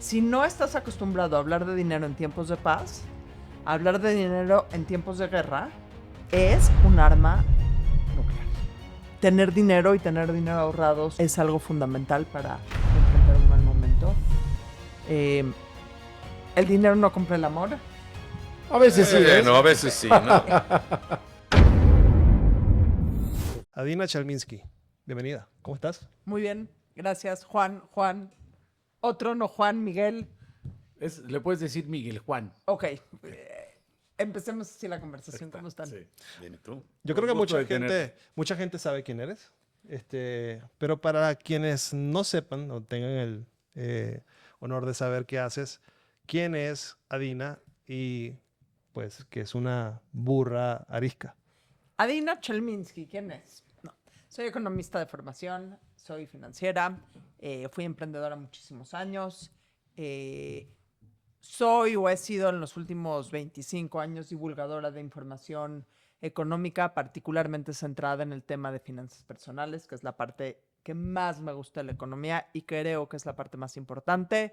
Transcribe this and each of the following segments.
Si no estás acostumbrado a hablar de dinero en tiempos de paz, hablar de dinero en tiempos de guerra es un arma nuclear. Tener dinero y tener dinero ahorrados es algo fundamental para enfrentar un mal momento. El dinero no compra el amor. A veces sí, ¿eh? No, a veces sí, ¿no? Adina Chalminsky, bienvenida. ¿Cómo estás? Muy bien, gracias. Juan. Otro, no Juan, Miguel. Le puedes decir Miguel Juan. Ok, empecemos así la conversación. ¿Cómo están? Sí. Bien, ¿y tú? Yo creo que Gusto de mucha gente sabe quién eres. Pero para quienes no sepan o tengan el honor de saber qué haces, ¿quién es Adina? Y pues que es una burra arisca. Adina Chalminsky, ¿quién es? No, soy economista de formación, soy financiera, fui emprendedora muchísimos años, soy o he sido en los últimos 25 años divulgadora de información económica, particularmente centrada en el tema de finanzas personales, que es la parte que más me gusta de la economía y creo que es la parte más importante.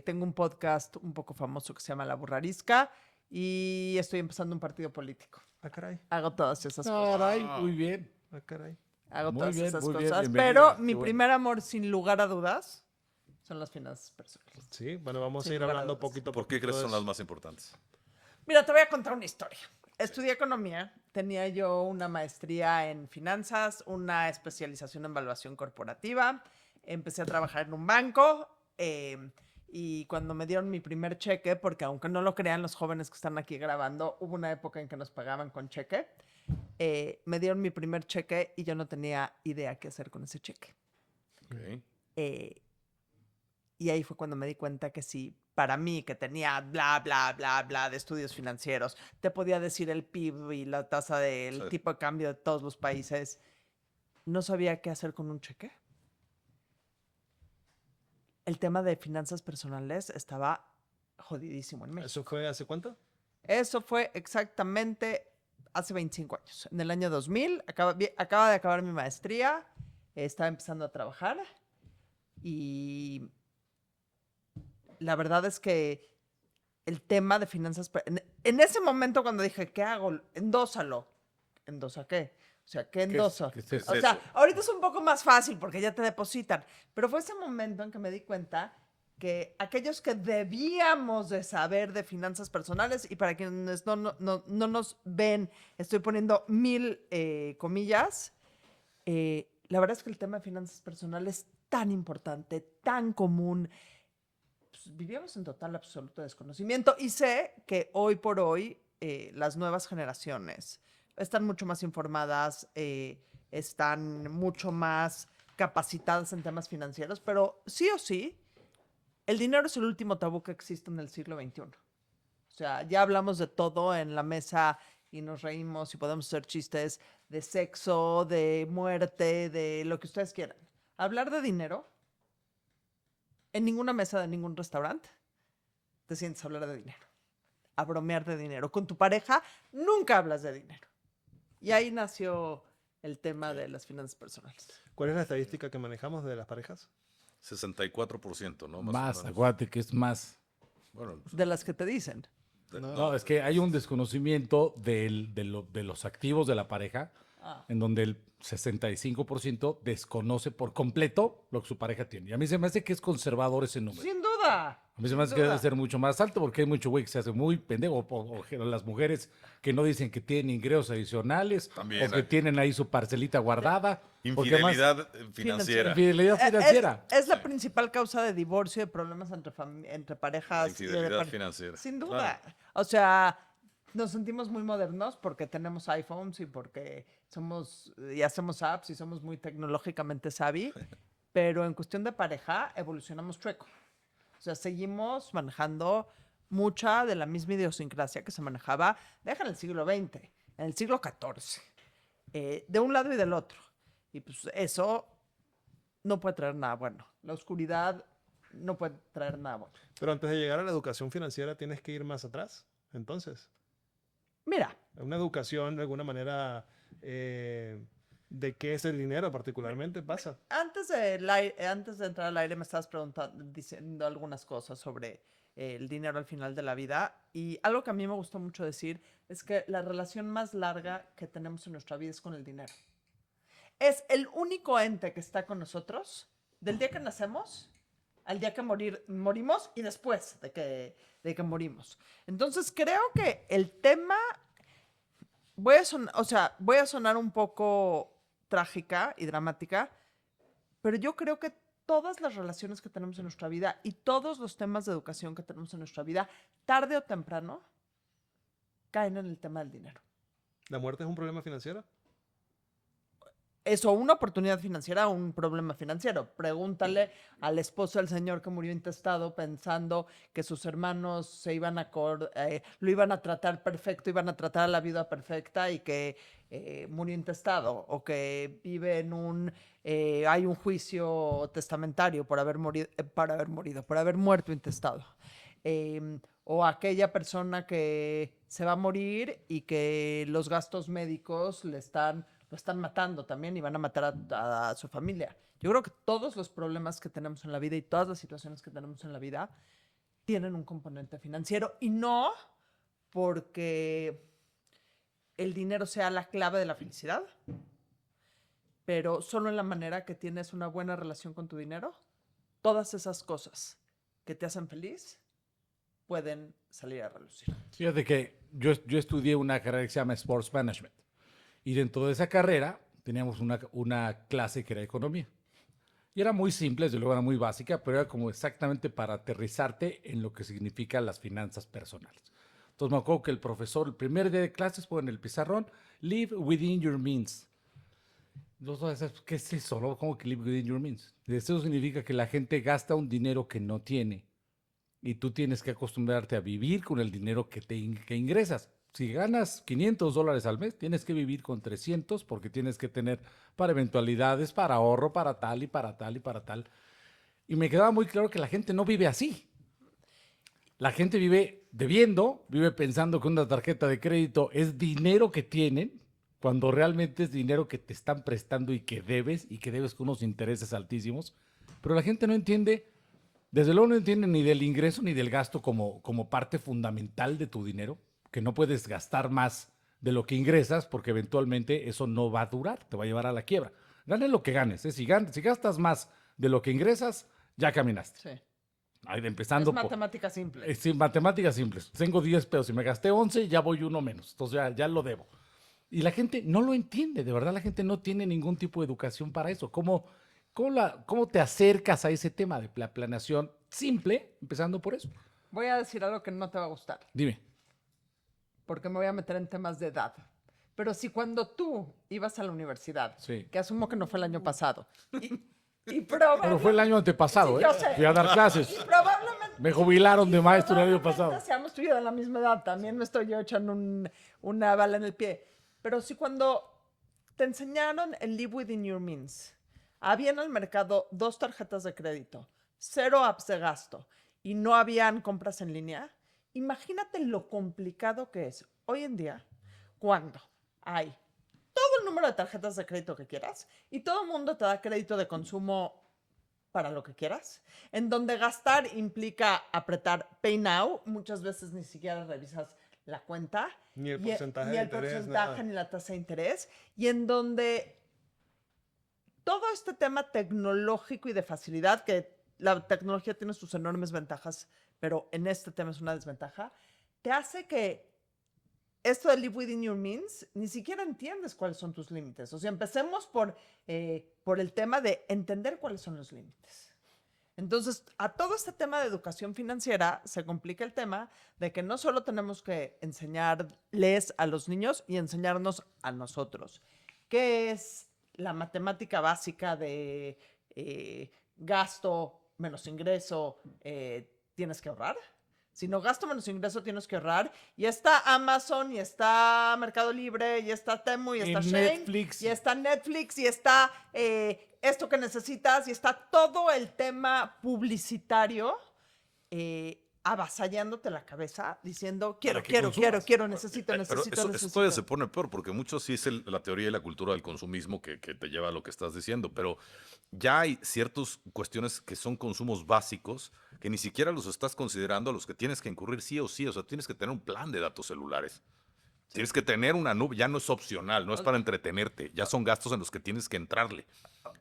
Tengo un podcast un poco famoso que se llama La Burrarisca y estoy empezando un partido político. Ah, caray. Hago todas esas cosas. Caray, muy bien. Ah, caray. Hago Muy todas bien, esas muy bien, cosas. bienvenida, Pero mi qué bueno. primer amor, sin lugar a dudas, son las finanzas personales. Sí, bueno, vamos Sin a ir lugar a hablando dudas. poquito a ¿Por qué poquito crees que de son las eso. más importantes? Mira, te voy a contar una historia. Estudié economía, tenía yo una maestría en finanzas, una especialización en evaluación corporativa, empecé a trabajar en un banco y cuando me dieron mi primer cheque, porque aunque no lo crean los jóvenes que están aquí grabando, hubo una época en que nos pagaban con cheque, me dieron mi primer cheque y yo no tenía idea qué hacer con ese cheque. Ok. Y ahí fue cuando me di cuenta que sí, para mí, que tenía bla, bla, bla, bla de estudios financieros, te podía decir el PIB y la tasa del Sí. tipo de cambio de todos los países, no sabía qué hacer con un cheque. El tema de finanzas personales estaba jodidísimo en México. ¿Eso fue hace cuánto? Eso fue exactamente hace 25 años. En el año 2000, acaba de acabar mi maestría, estaba empezando a trabajar y la verdad es que el tema de finanzas... En ese momento cuando dije, ¿qué hago? Endósalo. ¿Endosa qué? O sea, ¿qué endosa? qué es eso? O sea, Eso. ahorita es un poco más fácil porque ya te depositan. Pero fue ese momento en que me di cuenta que aquellos que debíamos de saber de finanzas personales, y para quienes no nos ven, estoy poniendo 1000 comillas, la verdad es que el tema de finanzas personales es tan importante, tan común, pues, vivíamos en total absoluto desconocimiento y sé que hoy por hoy las nuevas generaciones están mucho más informadas, están mucho más capacitadas en temas financieros, pero sí o sí, el dinero es el último tabú que existe en el siglo XXI. O sea, ya hablamos de todo en la mesa y nos reímos y podemos hacer chistes de sexo, de muerte, de lo que ustedes quieran. Hablar de dinero en ninguna mesa de ningún restaurante te sientes a hablar de dinero, a bromear de dinero. Con tu pareja nunca hablas de dinero. Y ahí nació el tema de las finanzas personales. ¿Cuál es la estadística que manejamos de las parejas? 64%, ¿no? Más, o menos. acuérdate que es más. Bueno, De las que te dicen. No, es que hay un desconocimiento de los activos de la pareja, en donde el 65% desconoce por completo lo que su pareja tiene. Y a mí se me hace que es conservador ese número. Sin duda. A mí se me hace que debe ser mucho más alto porque hay mucho güey que se hace muy pendejo. O las mujeres que no dicen que tienen ingresos adicionales También o que hay. tienen ahí su parcelita guardada. porque además- infidelidad financiera. Infidelidad financiera. Es la principal causa de divorcio y de problemas entre parejas. La infidelidad financiera. Sin duda. O sea, nos sentimos muy modernos porque tenemos iPhones y porque somos y hacemos apps y somos muy tecnológicamente savvy, pero en cuestión de pareja evolucionamos chueco. O sea, seguimos manejando mucha de la misma idiosincrasia que se manejaba, deja en el siglo XX, en el siglo XIV, de un lado y del otro. Y pues eso no puede traer nada bueno. La oscuridad no puede traer nada bueno. Pero antes de llegar a la educación financiera tienes que ir más atrás. Entonces, Mira, una educación de alguna manera de qué es el dinero particularmente pasa. Antes de entrar al aire me estabas diciendo algunas cosas sobre el dinero al final de la vida, y algo que a mí me gustó mucho decir es que la relación más larga que tenemos en nuestra vida es con el dinero. Es el único ente que está con nosotros del día que nacemos al día que morimos y después de que morimos. Entonces creo que el tema, voy a sonar un poco trágica y dramática, pero yo creo que todas las relaciones que tenemos en nuestra vida y todos los temas de educación que tenemos en nuestra vida, tarde o temprano, caen en el tema del dinero. ¿La muerte es un problema financiero? Eso, una oportunidad financiera o un problema financiero. Pregúntale al esposo del señor que murió intestado pensando que sus hermanos se iban lo iban a tratar perfecto, iban a tratar a la viuda perfecta y que murió intestado, o que vive en hay un juicio testamentario por haber muerto intestado. O aquella persona que se va a morir y que los gastos médicos lo están matando también y van a matar a su familia. Yo creo que todos los problemas que tenemos en la vida y todas las situaciones que tenemos en la vida tienen un componente financiero, y no porque el dinero sea la clave de la felicidad, pero solo en la manera que tienes una buena relación con tu dinero, todas esas cosas que te hacen feliz pueden salir a relucir. Fíjate que yo estudié una carrera que se llama Sports Management. Y dentro de esa carrera teníamos una clase que era economía. Y era muy simple, desde luego era muy básica, pero era como exactamente para aterrizarte en lo que significan las finanzas personales. Entonces me acuerdo que el profesor, el primer día de clases, pone en el pizarrón, live within your means. Entonces, ¿qué es eso? ¿No? ¿Cómo que live within your means? Eso significa que la gente gasta un dinero que no tiene. Y tú tienes que acostumbrarte a vivir con el dinero que ingresas. Si ganas $500 al mes, tienes que vivir con 300 porque tienes que tener para eventualidades, para ahorro, para tal y para tal y para tal. Y me quedaba muy claro que la gente no vive así. La gente vive debiendo, vive pensando que una tarjeta de crédito es dinero que tienen, cuando realmente es dinero que te están prestando y que debes con unos intereses altísimos. Pero la gente no entiende, desde luego no entiende ni del ingreso ni del gasto como parte fundamental de tu dinero, que no puedes gastar más de lo que ingresas porque eventualmente eso no va a durar, te va a llevar a la quiebra. Ganes lo que ganes, ¿eh? Si gastas más de lo que ingresas, ya caminaste. Sí. Empezando es matemática simple. Sí, matemáticas simples. Tengo 10 pesos, si me gasté 11, ya voy uno menos. Entonces ya lo debo. Y la gente no lo entiende, de verdad la gente no tiene ningún tipo de educación para eso. ¿Cómo te acercas a ese tema de la planeación simple, empezando por eso? Voy a decir algo que no te va a gustar. Dime. Porque me voy a meter en temas de edad. Pero si cuando tú ibas a la universidad, sí, que asumo que no fue el año pasado, pero fue el año antepasado, sí, yo sé. Fui a dar clases. Y probablemente me jubilaron de maestro el año pasado. Seamos tú y yo de la misma edad, también me estoy yo echando una bala en el pie. Pero si cuando te enseñaron el live within your means, había en el mercado 2 tarjetas de crédito, 0 apps de gasto y no habían compras en línea, imagínate lo complicado que es hoy en día cuando hay todo el número de tarjetas de crédito que quieras y todo el mundo te da crédito de consumo para lo que quieras, en donde gastar implica apretar Pay Now, muchas veces ni siquiera revisas la cuenta, ni el porcentaje, ni la tasa de interés, y en donde todo este tema tecnológico y de facilidad, que la tecnología tiene sus enormes ventajas, pero en este tema es una desventaja, te hace que esto de live within your means, ni siquiera entiendes cuáles son tus límites. O sea, empecemos por el tema de entender cuáles son los límites. Entonces, a todo este tema de educación financiera se complica el tema de que no solo tenemos que enseñarles a los niños y enseñarnos a nosotros, que es la matemática básica de gasto menos ingreso, tienes que ahorrar. Si no gasto menos ingreso, tienes que ahorrar. Y está Amazon, y está Mercado Libre, y está Temu, y está Shein, Netflix. y está Netflix, y está esto que necesitas, y está todo el tema publicitario. avasallándote la cabeza diciendo quiero, que consumas. necesito. Pero eso todavía se pone peor, porque mucho sí es la teoría y la cultura del consumismo que te lleva a lo que estás diciendo, pero ya hay ciertas cuestiones que son consumos básicos que ni siquiera los estás considerando, a los que tienes que incurrir sí o sí, o sea, tienes que tener un plan de datos celulares. Tienes que tener una nube, ya no es opcional, no es para entretenerte, ya son gastos en los que tienes que entrarle.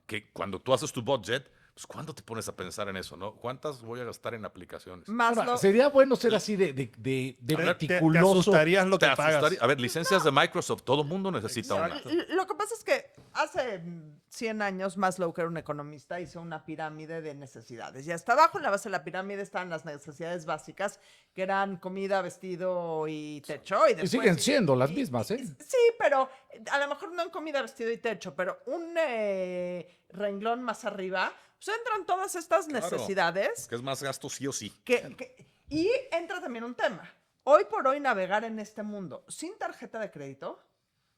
Que cuando tú haces tu budget, pues ¿cuándo te pones a pensar en eso, no? ¿Cuántas voy a gastar en aplicaciones? Ahora, sería bueno ser así de Te meticuloso. asustarías lo que Te pagas. asustaría. A ver, licencias de Microsoft, todo el mundo necesita una. Lo que pasa es que hace 100 años Maslow, que era un economista, hizo una pirámide de necesidades. Y hasta abajo en la base de la pirámide están las necesidades básicas, que eran comida, vestido y techo. Y, después, siguen siendo las mismas, ¿eh? Sí, pero a lo mejor no en comida, vestido y techo, pero un renglón más arriba, pues entran todas estas necesidades. Que es más gasto sí o sí. Y entra también un tema. Hoy por hoy navegar en este mundo sin tarjeta de crédito,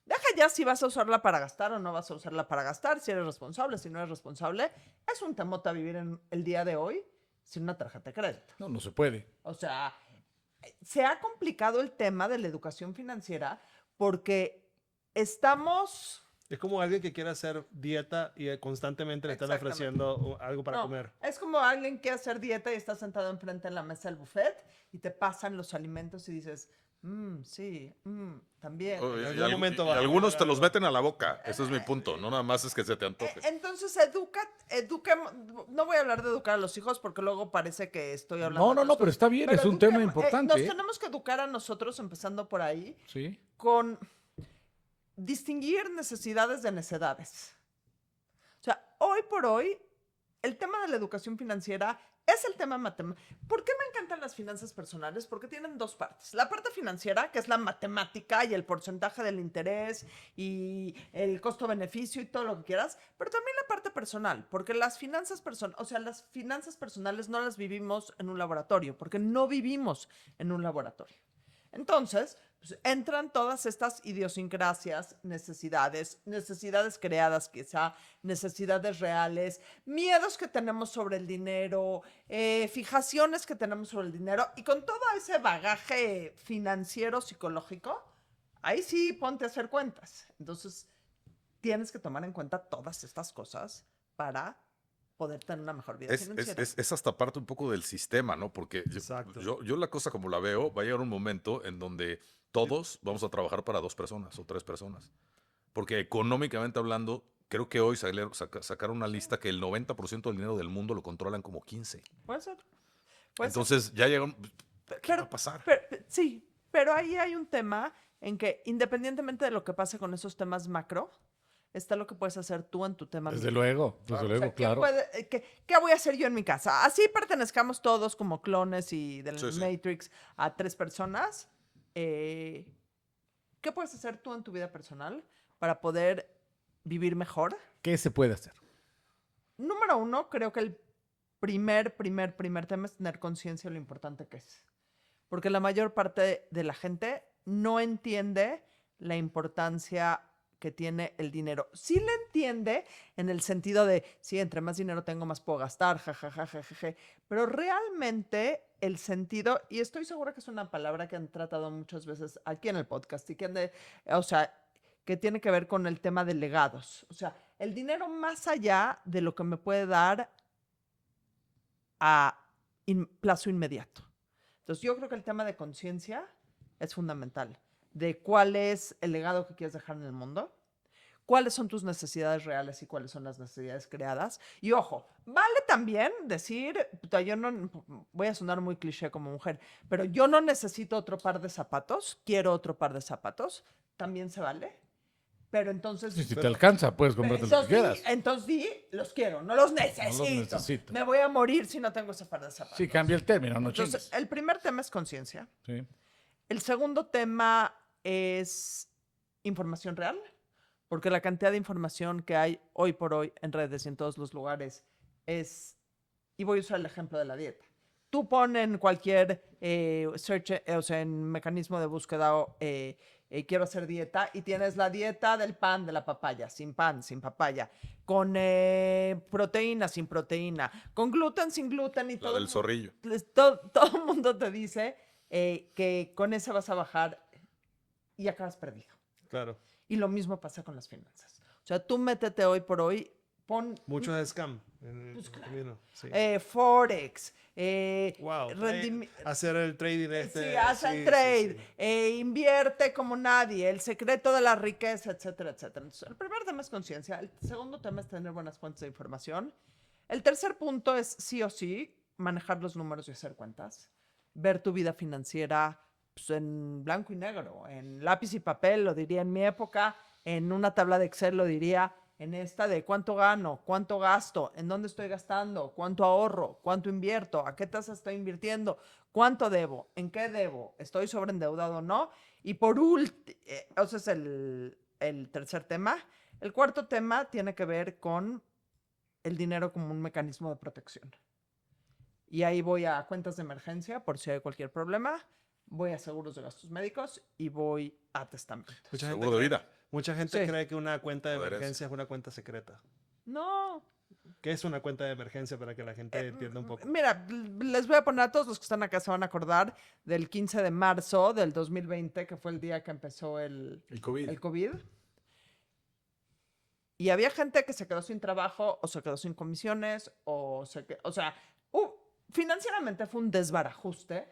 deja ya si vas a usarla para gastar o no vas a usarla para gastar, si eres responsable, si no eres responsable. Es un temota vivir en el día de hoy sin una tarjeta de crédito. No se puede. O sea, se ha complicado el tema de la educación financiera porque estamos... Es como alguien que quiere hacer dieta y constantemente le están ofreciendo algo para comer. Es como alguien que quiere hacer dieta y está sentado enfrente en la mesa del buffet y te pasan los alimentos y dices, sí, también. Y algunos te los meten a la boca. Ese es mi punto. No nada más es que se te antoje. Entonces, eduquemos. No voy a hablar de educar a los hijos porque luego parece que estoy hablando. No, pero está bien, es un tema importante. Nos tenemos que educar a nosotros, empezando por ahí, sí, con distinguir necesidades de necedades. O sea, hoy por hoy, el tema de la educación financiera es el tema matemático. ¿Por qué me encantan las finanzas personales? Porque tienen dos partes. La parte financiera, que es la matemática y el porcentaje del interés y el costo-beneficio y todo lo que quieras, pero también la parte personal, porque las finanzas personales no las vivimos en un laboratorio, porque no vivimos en un laboratorio. Entonces, pues, entran todas estas idiosincrasias, necesidades creadas quizá, necesidades reales, miedos que tenemos sobre el dinero, fijaciones que tenemos sobre el dinero, y con todo ese bagaje financiero, psicológico, ahí sí ponte a hacer cuentas. Entonces, tienes que tomar en cuenta todas estas cosas para poder tener una mejor vida financiera. Es hasta parte un poco del sistema, ¿no? Porque yo la cosa como la veo, va a llegar un momento en donde todos vamos a trabajar para 2 personas o 3 personas. Porque económicamente hablando, creo que hoy sacaron una lista que el 90% del dinero del mundo lo controlan como 15. Puede ser. Entonces ya llega ¿qué va a pasar? Sí, pero ahí hay un tema en que independientemente de lo que pase con esos temas macro, está lo que puedes hacer tú en tu tema. Desde luego, claro. ¿Qué voy a hacer yo en mi casa? Así pertenezcamos todos como clones y del Matrix a 3 personas. ¿Qué puedes hacer tú en tu vida personal para poder vivir mejor? ¿Qué se puede hacer? Número 1, creo que el primer tema es tener conciencia de lo importante que es. Porque la mayor parte de la gente no entiende la importancia que tiene el dinero. Sí le entiende en el sentido de, sí, entre más dinero tengo, más puedo gastar, pero realmente el sentido, y estoy segura que es una palabra que han tratado muchas veces aquí en el podcast, y que tiene que ver con el tema de legados. O sea, el dinero más allá de lo que me puede dar a plazo inmediato. Entonces, yo creo que el tema de conciencia es fundamental, de cuál es el legado que quieres dejar en el mundo, cuáles son tus necesidades reales y cuáles son las necesidades creadas. Y ojo, vale también decir, yo no voy a sonar muy cliché como mujer, pero yo no necesito otro par de zapatos, quiero otro par de zapatos, también se vale. Pero entonces... Si te alcanza, puedes comprarte lo que quieras. Entonces los quiero, no los necesito. Me voy a morir si no tengo ese par de zapatos. Sí, cambia el término, no Entonces, el primer tema es conciencia. Sí. El segundo tema es información real, porque la cantidad de información que hay hoy por hoy en redes y en todos los lugares es... Y voy a usar el ejemplo de la dieta. Tú pones en cualquier search, o sea, en mecanismo de búsqueda quiero hacer dieta, y tienes la dieta del pan, de la papaya, sin pan, sin papaya, con proteína, sin proteína, con gluten, sin gluten, y La todo del zorrillo. todo el mundo te dice que con ese vas a bajar y acabas perdido. Claro. Y lo mismo pasa con las finanzas. O sea, tú métete hoy por hoy, pon Muchos scam en el Pues claro. camino. Sí. Forex, Wow. rendimiento. Hacer el trading Sí, haz el trade, invierte como nadie, el secreto de la riqueza, etcétera, etcétera. Entonces, el primer tema es conciencia, el segundo tema es tener buenas fuentes de información. El tercer punto es sí o sí manejar los números y hacer cuentas, ver tu vida financiera pues, en blanco y negro, en lápiz y papel, lo diría en mi época, en una tabla de Excel lo diría en esta de cuánto gano, cuánto gasto, en dónde estoy gastando, cuánto ahorro, cuánto invierto, a qué tasa estoy invirtiendo, cuánto debo, en qué debo, estoy sobreendeudado o no. Y por último, ese es el tercer tema. El cuarto tema tiene que ver con el dinero como un mecanismo de protección. Y ahí voy a cuentas de emergencia por si hay cualquier problema, voy a seguros de gastos médicos y voy a testamentos. Seguro de vida. Mucha gente Sí. cree que una cuenta de Poderes. emergencia es una cuenta secreta. No, ¿Qué es una cuenta de emergencia para que la gente entienda un poco? mira, les voy a poner a todos los que están acá, se van a acordar del 15 de marzo del 2020, que fue el día que empezó el COVID. Y había gente que se quedó sin trabajo, o se quedó sin comisiones, o sea, financieramente fue un desbarajuste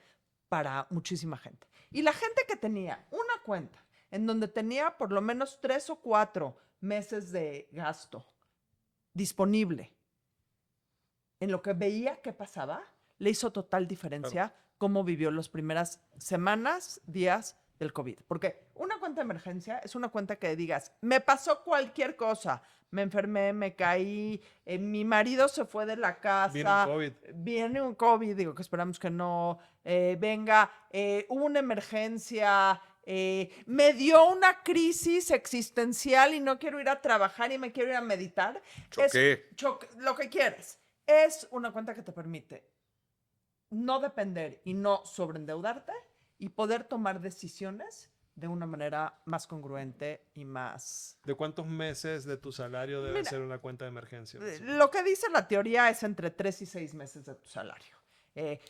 para muchísima gente. Y la gente que tenía una cuenta en donde tenía por lo menos 3 o 4 meses de gasto disponible, en lo que veía que pasaba, le hizo total diferencia cómo vivió las primeras semanas, días del COVID. Porque una cuenta de emergencia es una cuenta que digas, me pasó cualquier cosa, me enfermé, me caí, mi marido se fue de la casa. Viene un COVID, digo que esperamos que no venga, hubo una emergencia, me dio una crisis existencial y no quiero ir a trabajar y me quiero ir a meditar. Choqué. Lo que quieres. Es una cuenta que te permite no depender y no sobreendeudarte y poder tomar decisiones de una manera más congruente y más... ¿De cuántos meses de tu salario debe ser una cuenta de emergencia? Lo que dice la teoría es entre 3 y 6 meses de tu salario.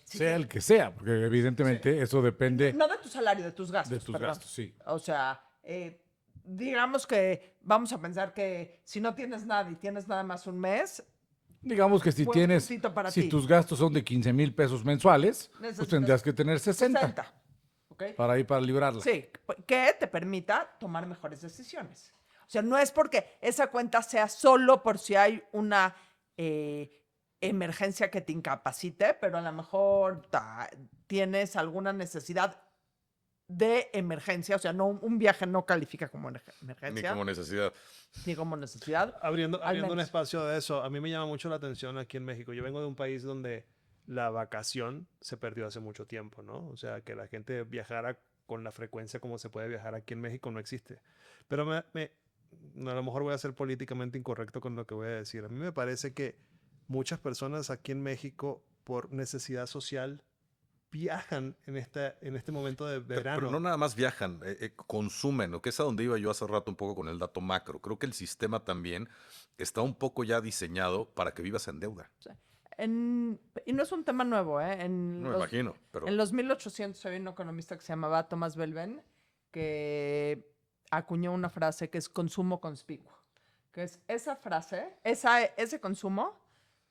Sea el que sea, porque evidentemente eso depende No de tu salario, de tus gastos. de tus gastos, sí. O sea, digamos que vamos a pensar que si no tienes nada y tienes nada más un mes, Digamos que si buen tienes, puntito para si ti. tus gastos son de 15,000 pesos mensuales, pues Necesitas tendrías que tener 60 ¿ok? para librarla. Sí, que te permita tomar mejores decisiones. O sea, no es porque esa cuenta sea solo por si hay una emergencia que te incapacite, pero a lo mejor tienes alguna necesidad de emergencia. O sea, no, un viaje no califica como emergencia. Ni como necesidad. Ni como necesidad. Abriendo un menos. espacio de eso, a mí me llama mucho la atención aquí en México. Yo vengo de un país donde la vacación se perdió hace mucho tiempo, ¿no? O sea, que la gente viajara con la frecuencia como se puede viajar aquí en México no existe. Pero a lo mejor voy a ser políticamente incorrecto con lo que voy a decir. A mí me parece que muchas personas aquí en México, por necesidad social, viajan en este momento de verano. Pero no nada más viajan, consumen, ¿no? Que es a donde iba yo hace rato un poco con el dato macro. Creo que el sistema también está un poco ya diseñado para que vivas en deuda. Y no es un tema nuevo, ¿eh? No me imagino, pero... En los 1800 había un economista que se llamaba Thomas Belben que acuñó una frase que es consumo conspicuo, que es esa frase, ese consumo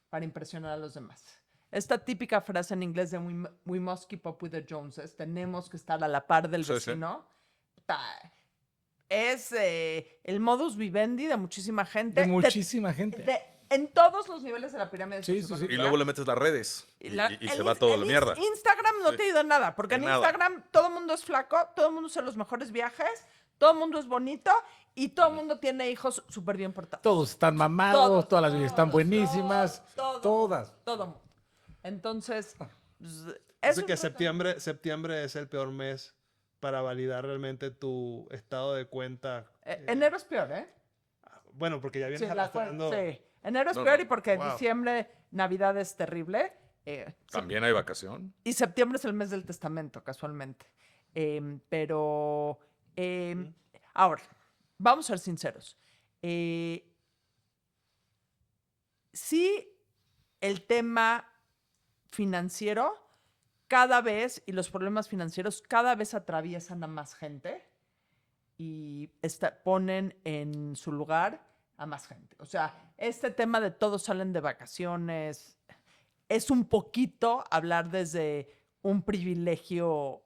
para impresionar a los demás. Esta típica frase en inglés de we must keep up with the Joneses, tenemos que estar a la par del vecino, es el modus vivendi de muchísima gente. De muchísima gente. En todos los niveles de la pirámide. Sí, sí, sí. Y luego le metes las redes y se va toda la mierda. Instagram no te ayuda en nada, porque en Instagram todo el mundo es flaco, todo el mundo hace los mejores viajes, todo el mundo es bonito y todo el mundo tiene hijos súper bien portados. Todos están mamados, todas las vidas están buenísimas, todas. Todo mundo. Entonces, Así que septiembre es el peor mes para validar realmente tu estado de cuenta. Enero es peor, ¿eh? Bueno, porque ya vienes Sí, arrastrando. sí. Enero es peor y porque diciembre, Navidad es terrible. También hay vacación. Y septiembre es el mes del testamento, casualmente. Pero Ahora, vamos a ser sinceros. Sí, el tema financiero cada vez, y los problemas financieros cada vez atraviesan a más gente y ponen en su lugar a más gente. O sea, este tema de todos salen de vacaciones es un poquito hablar desde un privilegio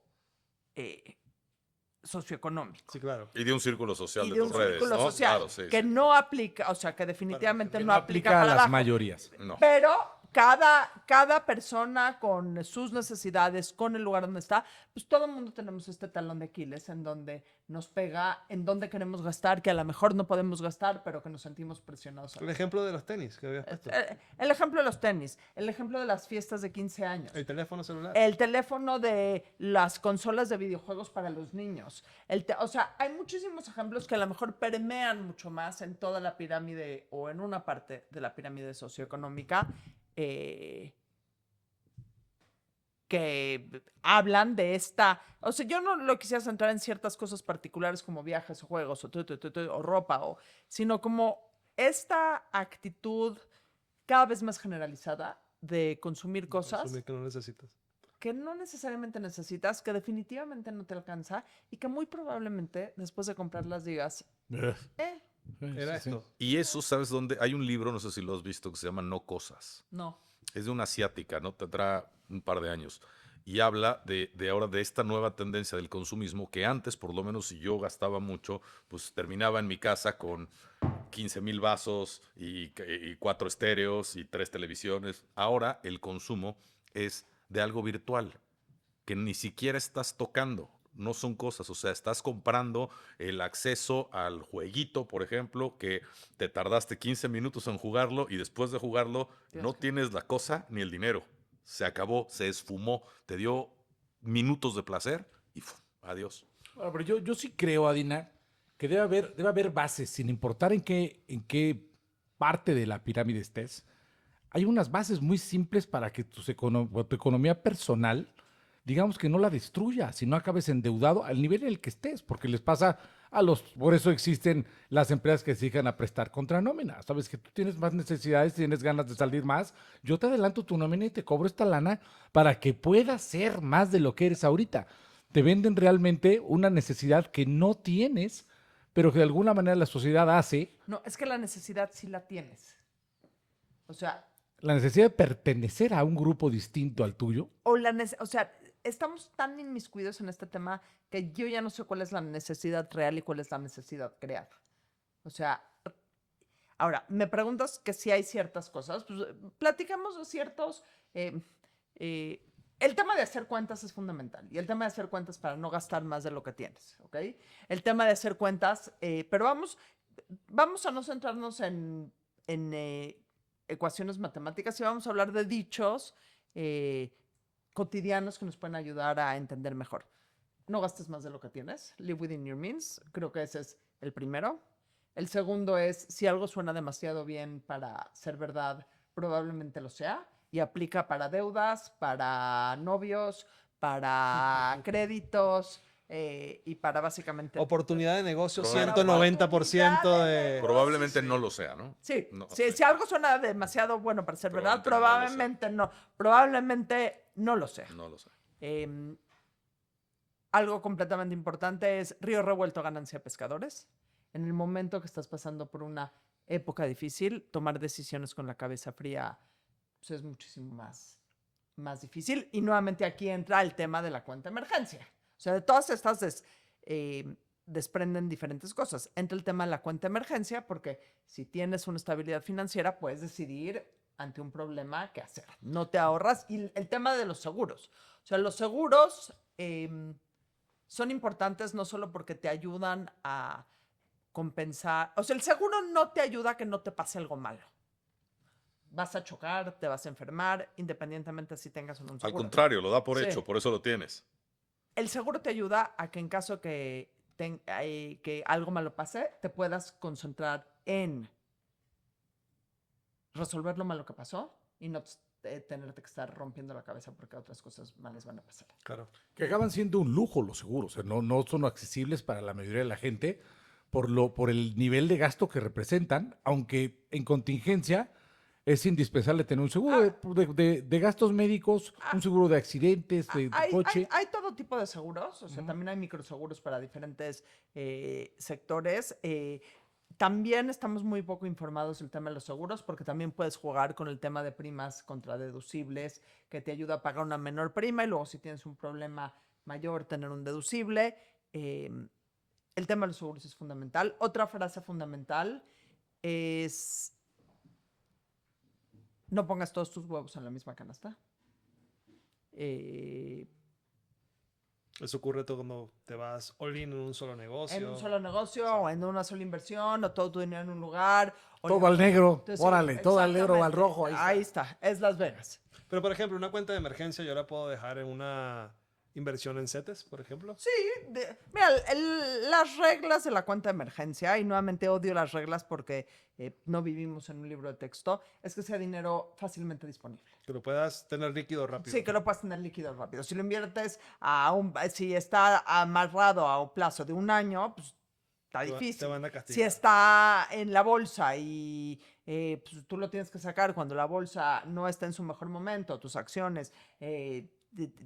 socioeconómico. Sí, claro. Y de un círculo social Y de de un tus redes, círculo ¿no? social Claro, sí, que sí. no aplica, o sea, que definitivamente que no aplica a para las abajo. mayorías. No. Pero cada persona con sus necesidades, con el lugar donde está, pues todo el mundo tenemos este talón de Aquiles en donde nos pega, en donde queremos gastar, que a lo mejor no podemos gastar, pero que nos sentimos presionados. El ejemplo de los tenis que habías puesto. El ejemplo de los tenis, el ejemplo de las fiestas de 15 años. El teléfono celular. El teléfono de las consolas de videojuegos para los niños. O sea, hay muchísimos ejemplos que a lo mejor permean mucho más en toda la pirámide o en una parte de la pirámide socioeconómica que hablan de esta... O sea, yo no lo quisiera centrar en ciertas cosas particulares como viajes o juegos o ropa, sino como esta actitud cada vez más generalizada de consumir cosas Consumir que no necesitas. que no necesariamente necesitas, que definitivamente no te alcanza y que muy probablemente después de comprarlas digas, Era esto. Y eso, ¿sabes dónde? Hay un libro, no sé si lo has visto, que se llama No Cosas. no. Es de una asiática, ¿no? Tendrá un par de años. Y habla de ahora de esta nueva tendencia del consumismo que antes, por lo menos si yo gastaba mucho, pues terminaba en mi casa con 15,000 vasos y 4 estéreos y 3 televisiones. Ahora el consumo es de algo virtual que ni siquiera estás tocando. No son cosas, o sea, estás comprando el acceso al jueguito, por ejemplo, que te tardaste 15 minutos en jugarlo y después de jugarlo no tienes la cosa ni el dinero. Se acabó, se esfumó, te dio minutos de placer y adiós. Bueno, pero yo sí creo, Adina, que debe haber bases, sin importar en qué parte de la pirámide estés. Hay unas bases muy simples para que tu economía personal, digamos que no la destruyas, si no acabes endeudado al nivel en el que estés, porque les pasa por eso existen las empresas que se dedican a prestar contra nómina. Sabes que tú tienes más necesidades, tienes ganas de salir más, yo te adelanto tu nómina y te cobro esta lana para que puedas ser más de lo que eres ahorita. Te venden realmente una necesidad que no tienes, pero que de alguna manera la sociedad hace. No, es que la necesidad sí la tienes. O sea, La necesidad de pertenecer a un grupo distinto al tuyo. o sea, estamos tan inmiscuidos en este tema que yo ya no sé cuál es la necesidad real y cuál es la necesidad creada. O sea, ahora, me preguntas que si hay ciertas cosas, pues platicamos de ciertos... el tema de hacer cuentas es fundamental y el tema de hacer cuentas para no gastar más de lo que tienes, ¿ok? El tema de hacer cuentas, pero vamos a no centrarnos en ecuaciones matemáticas y vamos a hablar de dichos cotidianos que nos pueden ayudar a entender mejor. No gastes más de lo que tienes. Live within your means. Creo que ese es el primero. El segundo es, si algo suena demasiado bien para ser verdad, probablemente lo sea. Y aplica para deudas, para novios, para créditos y para básicamente... Oportunidad de negocio, Probablemente. 190% de... Probablemente no lo sea, ¿no? Sí, No, si algo suena demasiado bueno para ser verdad, Probablemente probablemente no lo sea. No lo sé. Algo completamente importante es río revuelto, ganancia de pescadores. En el momento que estás pasando por una época difícil, tomar decisiones con la cabeza fría pues, es muchísimo más difícil. Y nuevamente aquí entra el tema de la cuenta de emergencia. O sea, de todas estas desprenden diferentes cosas. Entra el tema de la cuenta de emergencia porque si tienes una estabilidad financiera puedes decidir ante un problema qué hacer. No te ahorras. Y el tema de los seguros. O sea, los seguros son importantes no solo porque te ayudan a compensar. O sea, el seguro no te ayuda a que no te pase algo malo. Vas a chocar, te vas a enfermar, independientemente si tengas o no un seguro. Al contrario, lo da por Sí. hecho, por eso lo tienes. El seguro te ayuda a que en caso que algo malo pase, te puedas concentrar en resolver lo malo que pasó y no tenerte que estar rompiendo la cabeza porque otras cosas malas van a pasar. Claro. Que acaban siendo un lujo los seguros. No son accesibles para la mayoría de la gente por el nivel de gasto que representan, aunque en contingencia es indispensable tener un seguro de gastos médicos, un seguro de accidentes, de coche. Hay todo tipo de seguros, o sea, también hay microseguros para diferentes sectores. También estamos muy poco informados del tema de los seguros porque también puedes jugar con el tema de primas contra deducibles que te ayuda a pagar una menor prima y luego si tienes un problema mayor tener un deducible. El tema de los seguros es fundamental. Otra frase fundamental es no pongas todos tus huevos en la misma canasta. Eso ocurre todo cuando te vas all in en un solo negocio. En un solo negocio o en una sola inversión o todo tu dinero en un lugar. Todo al negro, Entonces, órale, todo al negro o al exactamente. rojo. Ahí está, es Las Vegas. Pero, por ejemplo, una cuenta de emergencia yo la puedo dejar en una inversión en CETES, por ejemplo. Sí, mira, las reglas de la cuenta de emergencia, y nuevamente odio las reglas porque no vivimos en un libro de texto, es que sea dinero fácilmente disponible. Que lo puedas tener líquido rápido. Sí, que lo puedas tener líquido rápido. Si lo inviertes si está amarrado a un plazo de un año, pues está difícil. Te van a castigar. Si está en la bolsa y pues, tú lo tienes que sacar cuando la bolsa no está en su mejor momento, tus acciones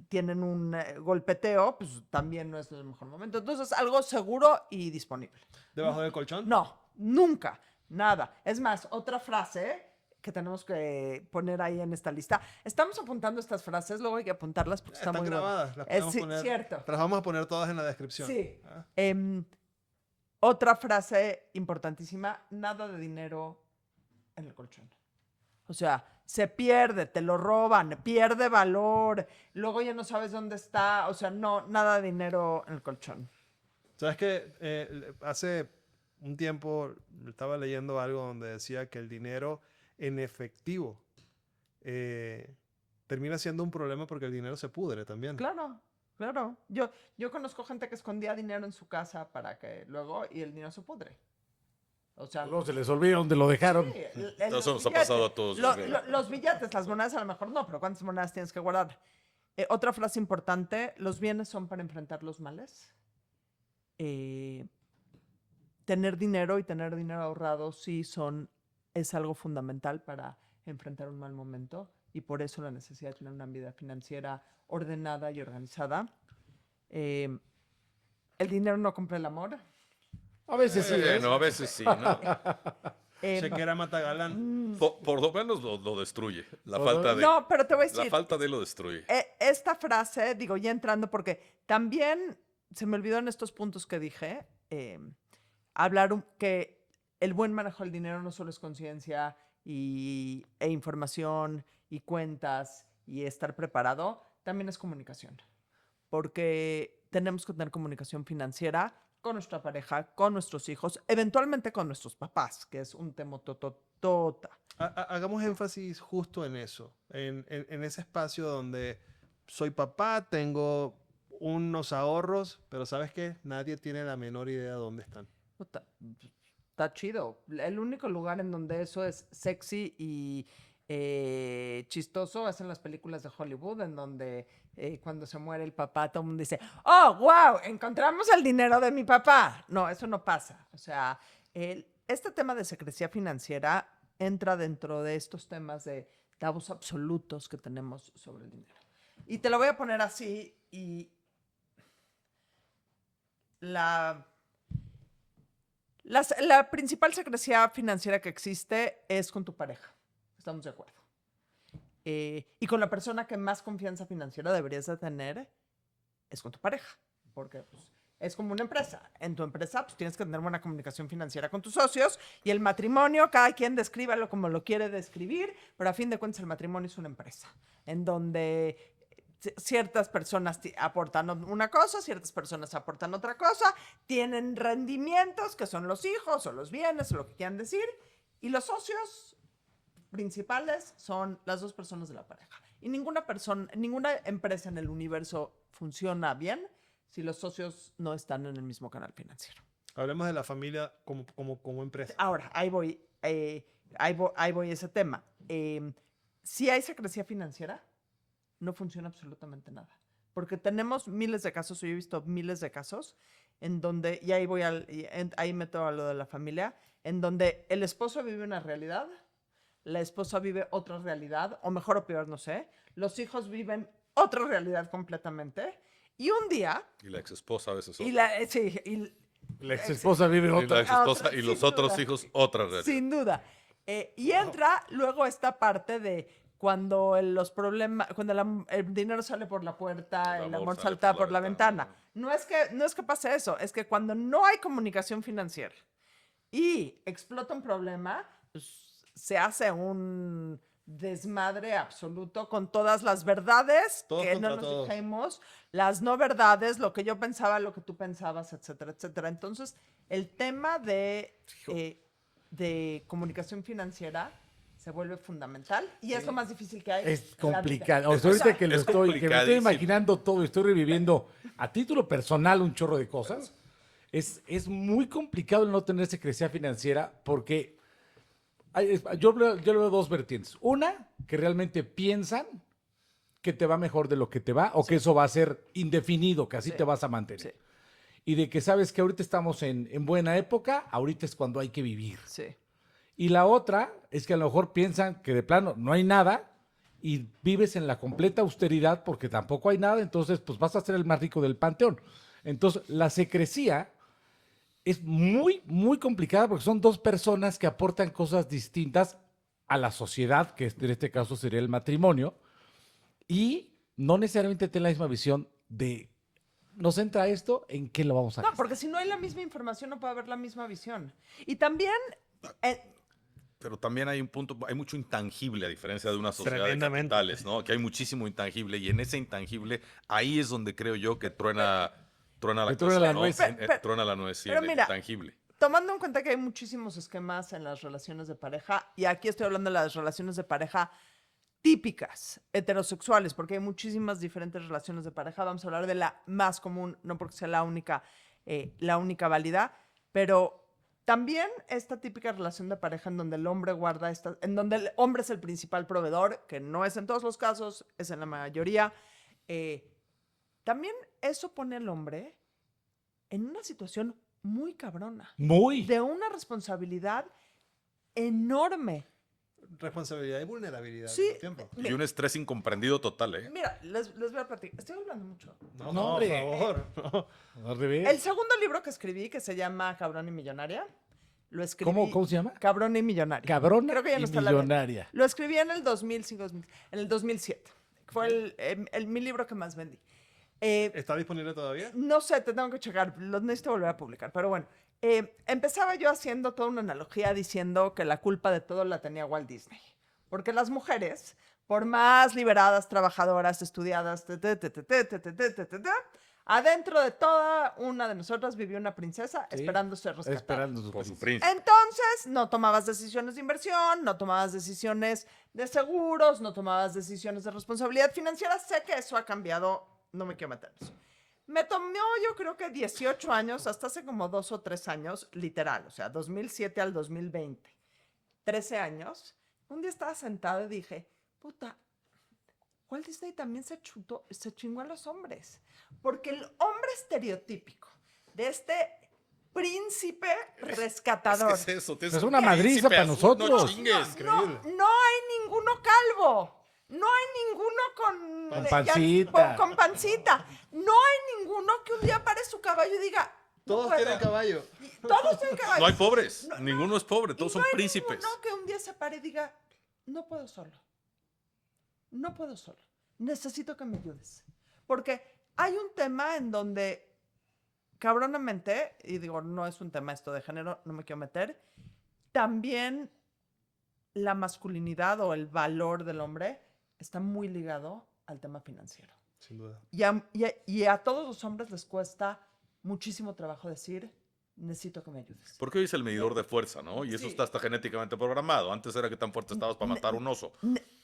tienen un golpeteo, pues también no es el mejor momento. Entonces, algo seguro y disponible. ¿Debajo del colchón? No, nunca, nada. Es más, otra frase que tenemos que poner ahí en esta lista. Estamos apuntando estas frases, luego hay que apuntarlas porque están muy grabadas. Las podemos poner, cierto. Te las vamos a poner todas en la descripción. Sí. ¿Ah? Otra frase importantísima, nada de dinero en el colchón. O sea, se pierde, te lo roban, pierde valor, luego ya no sabes dónde está, o sea, no, nada de dinero en el colchón. ¿Sabes qué? Hace un tiempo estaba leyendo algo donde decía que el dinero en efectivo termina siendo un problema porque el dinero se pudre también. Claro, claro. Yo conozco gente que escondía dinero en su casa para que luego, y el dinero se pudre. O sea, Luego se les olvida dónde lo dejaron. sí, Eso nos ha pasado a todos. Los billetes, las monedas a lo mejor no, pero ¿cuántas monedas tienes que guardar? Otra frase importante, los bienes son para enfrentar los males. Tener dinero y tener dinero ahorrado es algo fundamental para enfrentar un mal momento y por eso la necesidad de tener una vida financiera ordenada y organizada. El dinero no compra el amor. A veces sí. No, a veces sí, ¿no? Chequera Matagalán. Por lo menos lo destruye. La falta de. No, pero te voy a La decir, falta de lo destruye. esta frase, digo, ya entrando, porque también se me olvidó en estos puntos que dije, hablar que el buen manejo del dinero no solo es conciencia e información y cuentas y estar preparado, también es comunicación. Porque tenemos que tener comunicación financiera con nuestra pareja, con nuestros hijos, eventualmente con nuestros papás, que es un tema tota. Hagamos énfasis justo en eso, en ese espacio donde soy papá, tengo unos ahorros, pero ¿sabes qué? Nadie tiene la menor idea de dónde están. Está chido. El único lugar en donde eso es sexy y chistoso es en las películas de Hollywood, en donde cuando se muere el papá, todo el mundo dice, ¡oh, wow! Encontramos el dinero de mi papá. No, eso no pasa. O sea, este tema de secrecía financiera entra dentro de estos temas de tabús absolutos que tenemos sobre el dinero. Y te lo voy a poner así y la principal secrecía financiera que existe es con tu pareja. Estamos de acuerdo. Y con la persona que más confianza financiera deberías de tener es con tu pareja. Porque pues, es como una empresa. En tu empresa pues, tienes que tener buena comunicación financiera con tus socios. Y el matrimonio, cada quien descríbalo como lo quiere describir. Pero a fin de cuentas el matrimonio es una empresa. En donde ciertas personas aportan una cosa, ciertas personas aportan otra cosa, tienen rendimientos que son los hijos o los bienes o lo que quieran decir, y los socios principales son las dos personas de la pareja. Y ninguna empresa en el universo funciona bien si los socios no están en el mismo canal financiero. Hablemos de la familia como empresa. Ahora, ahí voy a ese tema. si hay secrecía financiera, no funciona absolutamente nada. Porque tenemos miles de casos, yo he visto miles de casos, en donde, y ahí ahí meto a lo de la familia, en donde el esposo vive una realidad, la esposa vive otra realidad, o mejor o peor, no sé, los hijos viven otra realidad completamente, y un día... Y la ex esposa a veces Y otra. La ex esposa vive en Y otra. la ex esposa otra, y los sin otros duda. hijos otra realidad. Sin duda. Y entra luego esta parte de cuando los problemas, cuando el dinero sale por la puerta, el amor sale salta por la ventana. No es que pase eso, es que cuando no hay comunicación financiera y explota un problema, pues, se hace un desmadre absoluto con todas las verdades Todos que no contra nos todos. dijimos, las no verdades, lo que yo pensaba, lo que tú pensabas, etcétera, etcétera. Entonces, el tema de comunicación financiera se vuelve fundamental y es lo más difícil que hay. Es en la vida. complicado. O sea, ahorita que es que me estoy complicadísimo. imaginando todo, estoy reviviendo a título personal un chorro de cosas. Es muy complicado el no tener secrecía financiera porque yo le veo dos vertientes. Una, que realmente piensan que te va mejor de lo que te va o que eso va a ser indefinido, que así Sí. te vas a mantener. Sí, Y de que sabes que ahorita estamos en buena época, ahorita es cuando hay que vivir. sí. Y la otra es que a lo mejor piensan que de plano no hay nada y vives en la completa austeridad porque tampoco hay nada, entonces pues vas a ser el más rico del panteón. Entonces la secrecía es muy, muy complicada porque son dos personas que aportan cosas distintas a la sociedad, que en este caso sería el matrimonio, y no necesariamente tienen la misma visión de nos entra esto, ¿en qué lo vamos a No, gastar? porque si no hay la misma información no puede haber la misma visión. Y también... Pero también hay un punto, hay mucho intangible a diferencia de una sociedad de Tremendamente. capitales, ¿no? Que hay muchísimo intangible y en ese intangible ahí es donde creo yo que truena la Que truena cosa, la ¿no? nuez. Truena la nuez, sí, pero en el mira, intangible. tomando en cuenta que hay muchísimos esquemas en las relaciones de pareja, y aquí estoy hablando de las relaciones de pareja típicas, heterosexuales, porque hay muchísimas diferentes relaciones de pareja. Vamos a hablar de la más común, no porque sea la única válida, pero también esta típica relación de pareja en donde el hombre en donde el hombre es el principal proveedor, que no es en todos los casos, es en la mayoría. También eso pone al hombre en una situación muy cabrona, Muy. de una responsabilidad enorme. Responsabilidad y vulnerabilidad Sí. al mismo tiempo. Y un estrés incomprendido total, ¿eh? Mira, les voy a platicar. Estoy hablando mucho. No, No, hombre. por favor. No. Al revés. El segundo libro que escribí, que se llama Cabrón y Millonaria, lo escribí... ¿Cómo se llama? Cabrón y Millonaria. Cabrona Creo que ya no y está a la venta. millonaria. Lo escribí en el 2005, en el 2007. Fue mi libro que más vendí. ¿Está disponible todavía? No sé, te tengo que checar, lo necesito volver a publicar, pero bueno. Empezaba yo haciendo toda una analogía diciendo que la culpa de todo la tenía Walt Disney. Porque las mujeres, por más liberadas, trabajadoras, estudiadas, adentro de toda una de nosotras vivía una princesa Sí, esperando ser rescatada. Esperando su Por su príncipe. príncipe. Entonces, no tomabas decisiones de inversión, no tomabas decisiones de seguros, no tomabas decisiones de responsabilidad financiera. Sé que eso ha cambiado, no me quiero meter en eso. Me tomó, yo creo que 18 años, hasta hace como 2 o 3 años, literal, o sea, 2007 al 2020, 13 años. Un día estaba sentada y dije, puta, Walt Disney también se chingó a los hombres. Porque el hombre estereotípico de este príncipe rescatador. Es eso, Es una madriza para nosotros. No chingues. No hay ninguno calvo. No hay ninguno con... Con pancita. Con pancita. No hay ninguno que un día pare su caballo y diga... "No Todos puedo". tienen caballo. Todos tienen caballo. No hay pobres, No, ninguno es pobre, todos Y son no hay príncipes. ninguno que un día se pare y diga, no puedo solo. No puedo solo. Necesito que me ayudes. Porque hay un tema en donde, cabronamente, y digo, no es un tema esto de género, no me quiero meter, también la masculinidad o el valor del hombre está muy ligado al tema financiero. Sin duda. Y a todos los hombres les cuesta muchísimo trabajo decir, necesito que me ayudes. Porque hoy es el medidor de fuerza, ¿no? Y eso Sí. está hasta genéticamente programado. Antes era que tan fuerte estabas para matar un oso.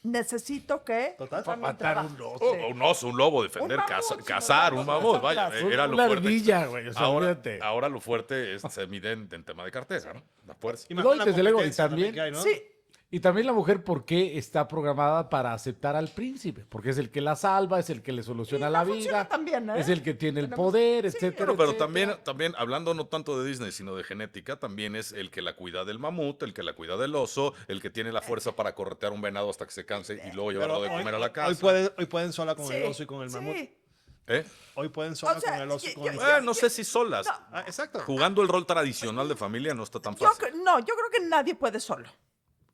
Necesito que... Total. también Matar trabaje. un oso. Sí. Un oso, un lobo, defender, Un mamut, cazar, sí, un mamut, vaya, nosotras. era lo Una fuerte. ardilla, güey. O sea, Ahora, olvídate. ahora lo fuerte se mide en tema de cartera, ¿no? La fuerza. Y más No, con y la desde luego, y competencia también- que hay, ¿no? Sí. Y también la mujer, ¿por qué está programada para aceptar al príncipe? Porque es el que la salva, es el que le soluciona Y la no funciona vida, tan bien, ¿eh? es el que tiene el Tenemos- poder, sí, etcétera. Bueno, pero etcétera. también hablando no tanto de Disney, sino de genética, también es el que la cuida del mamut, el que la cuida del oso, el que tiene la fuerza para corretear un venado hasta que se canse y luego llevarlo de comer a la casa. hoy pueden sola con el Sí, oso y con el mamut. sí. ¿Eh? Hoy pueden sola O sea, con el oso y con el No sé si solas. Ah, exacto. Jugando el rol tradicional de familia no está tan Yo, fácil. no, yo creo que nadie puede solo.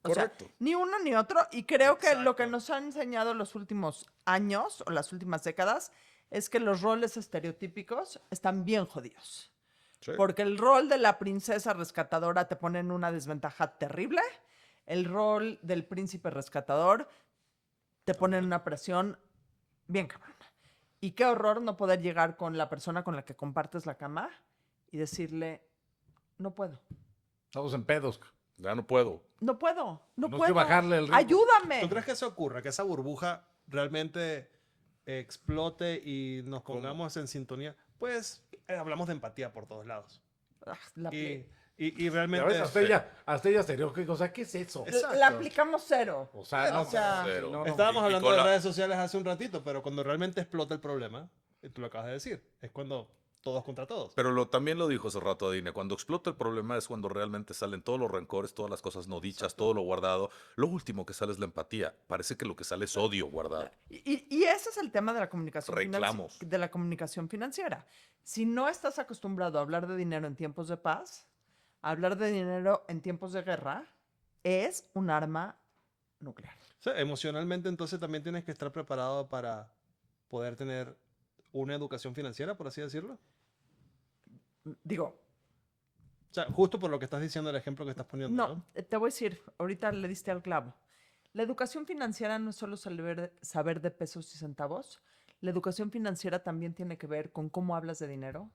O sea, Correcto. ni uno ni otro. Y creo que lo que nos han enseñado los últimos años o las últimas décadas es que los roles estereotípicos están bien jodidos. Sí. Porque el rol de la princesa rescatadora te pone en una desventaja terrible. El rol del príncipe rescatador te pone en una presión bien cabrona. Y qué horror no poder llegar con la persona con la que compartes la cama y decirle, no puedo. Estamos en pedos. Ya no puedo. No puedo, no Tenemos puedo. que bajarle el ritmo. Ayúdame. ¿Tú crees que eso ocurra? Que esa burbuja realmente explote y nos pongamos en sintonía. Pues hablamos de empatía por todos lados. Ah, la, Y, apli- y Ya realmente... ves, hasta ella serio. O sea, ¿qué es eso? Exacto. la aplicamos cero. O sea, no, O sea, cero. no, no. Estábamos Y hablando con de la- redes sociales hace un ratito, pero cuando realmente explota el problema, y tú lo acabas de decir, es cuando todos contra todos. Pero también lo dijo hace rato Adine, cuando explota el problema es cuando realmente salen todos los rencores, todas las cosas no dichas, todo lo guardado. Lo último que sale es la empatía. Parece que lo que sale es odio guardado. Y ese es el tema de la comunicación Reclamos. de la comunicación financiera. Si no estás acostumbrado a hablar de dinero en tiempos de paz, hablar de dinero en tiempos de guerra es un arma nuclear. O sea, emocionalmente entonces también tienes que estar preparado para poder tener una educación financiera, por así decirlo. Digo, O sea, justo por lo que estás diciendo, el ejemplo que estás poniendo, ¿no? no, te voy a decir, ahorita le diste al clavo. La educación financiera no es solo saber de pesos y centavos. La educación financiera también tiene que ver con cómo hablas de dinero,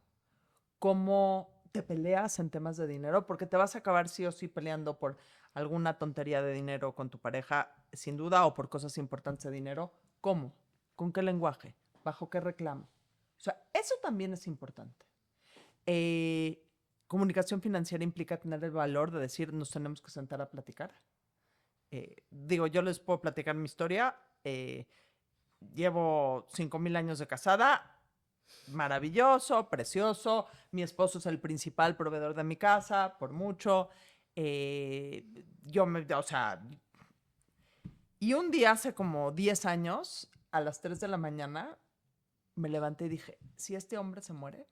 cómo te peleas en temas de dinero, porque te vas a acabar sí o sí peleando por alguna tontería de dinero con tu pareja, sin duda, o por cosas importantes de dinero. ¿Cómo? ¿Con qué lenguaje? ¿Bajo qué reclamo? O sea, eso también es importante. Comunicación financiera implica tener el valor de decir, nos tenemos que sentar a platicar. Digo, yo les puedo platicar mi historia. Llevo 5,000 años de casada. Maravilloso, precioso. Mi esposo es el principal proveedor de mi casa, por mucho. O sea, y un día hace como 10 años, a las 3 de la mañana, me levanté y dije, si este hombre se muere,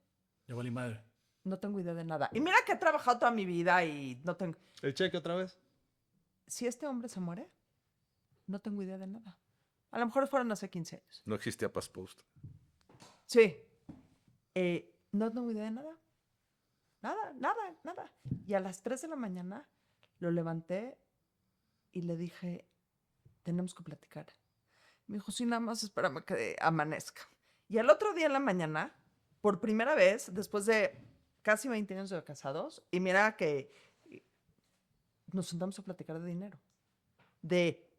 Ya valí madre. no tengo idea de nada. Y mira que he trabajado toda mi vida y no tengo... ¿El cheque otra vez? Si este hombre se muere, no tengo idea de nada. A lo mejor fueron hace 15 años. No existía Pass Post. Sí. No tengo idea de nada. Nada, nada, nada. Y a las 3 de la mañana lo levanté y le dije, tenemos que platicar. Me dijo, sí, nada más espérame que amanezca. Y al otro día en la mañana, por primera vez, después de casi 20 años de casados, y mira que nos sentamos a platicar de dinero. De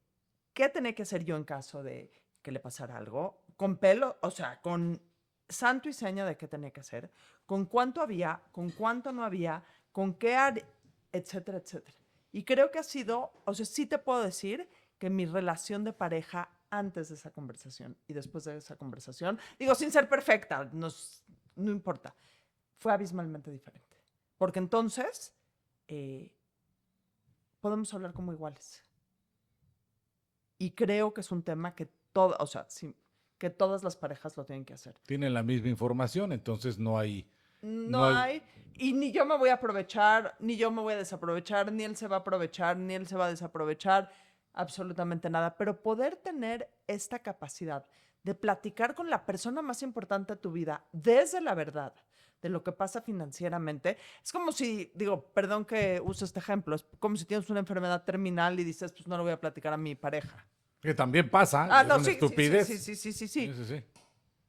qué tenía que hacer yo en caso de que le pasara algo. Con pelo, o sea, con santo y seña de qué tenía que hacer. Con cuánto había, con cuánto no había, con qué, etcétera, etcétera. Y creo que ha sido, o sea, sí te puedo decir que mi relación de pareja antes de esa conversación y después de esa conversación, digo, sin ser perfecta, no importa, fue abismalmente diferente. Porque entonces podemos hablar como iguales. Y creo que es un tema que o sea, sí, que todas las parejas lo tienen que hacer. Tienen la misma información, entonces no hay... No hay, y ni yo me voy a aprovechar, ni yo me voy a desaprovechar, ni él se va a aprovechar, ni él se va a desaprovechar, absolutamente nada. Pero poder tener esta capacidad de platicar con la persona más importante de tu vida desde la verdad de lo que pasa financieramente, es como si, digo, perdón que use este ejemplo, es como si tienes una enfermedad terminal y dices, pues no lo voy a platicar a mi pareja. Que también pasa, Ah, es no, una sí, estupidez. sí.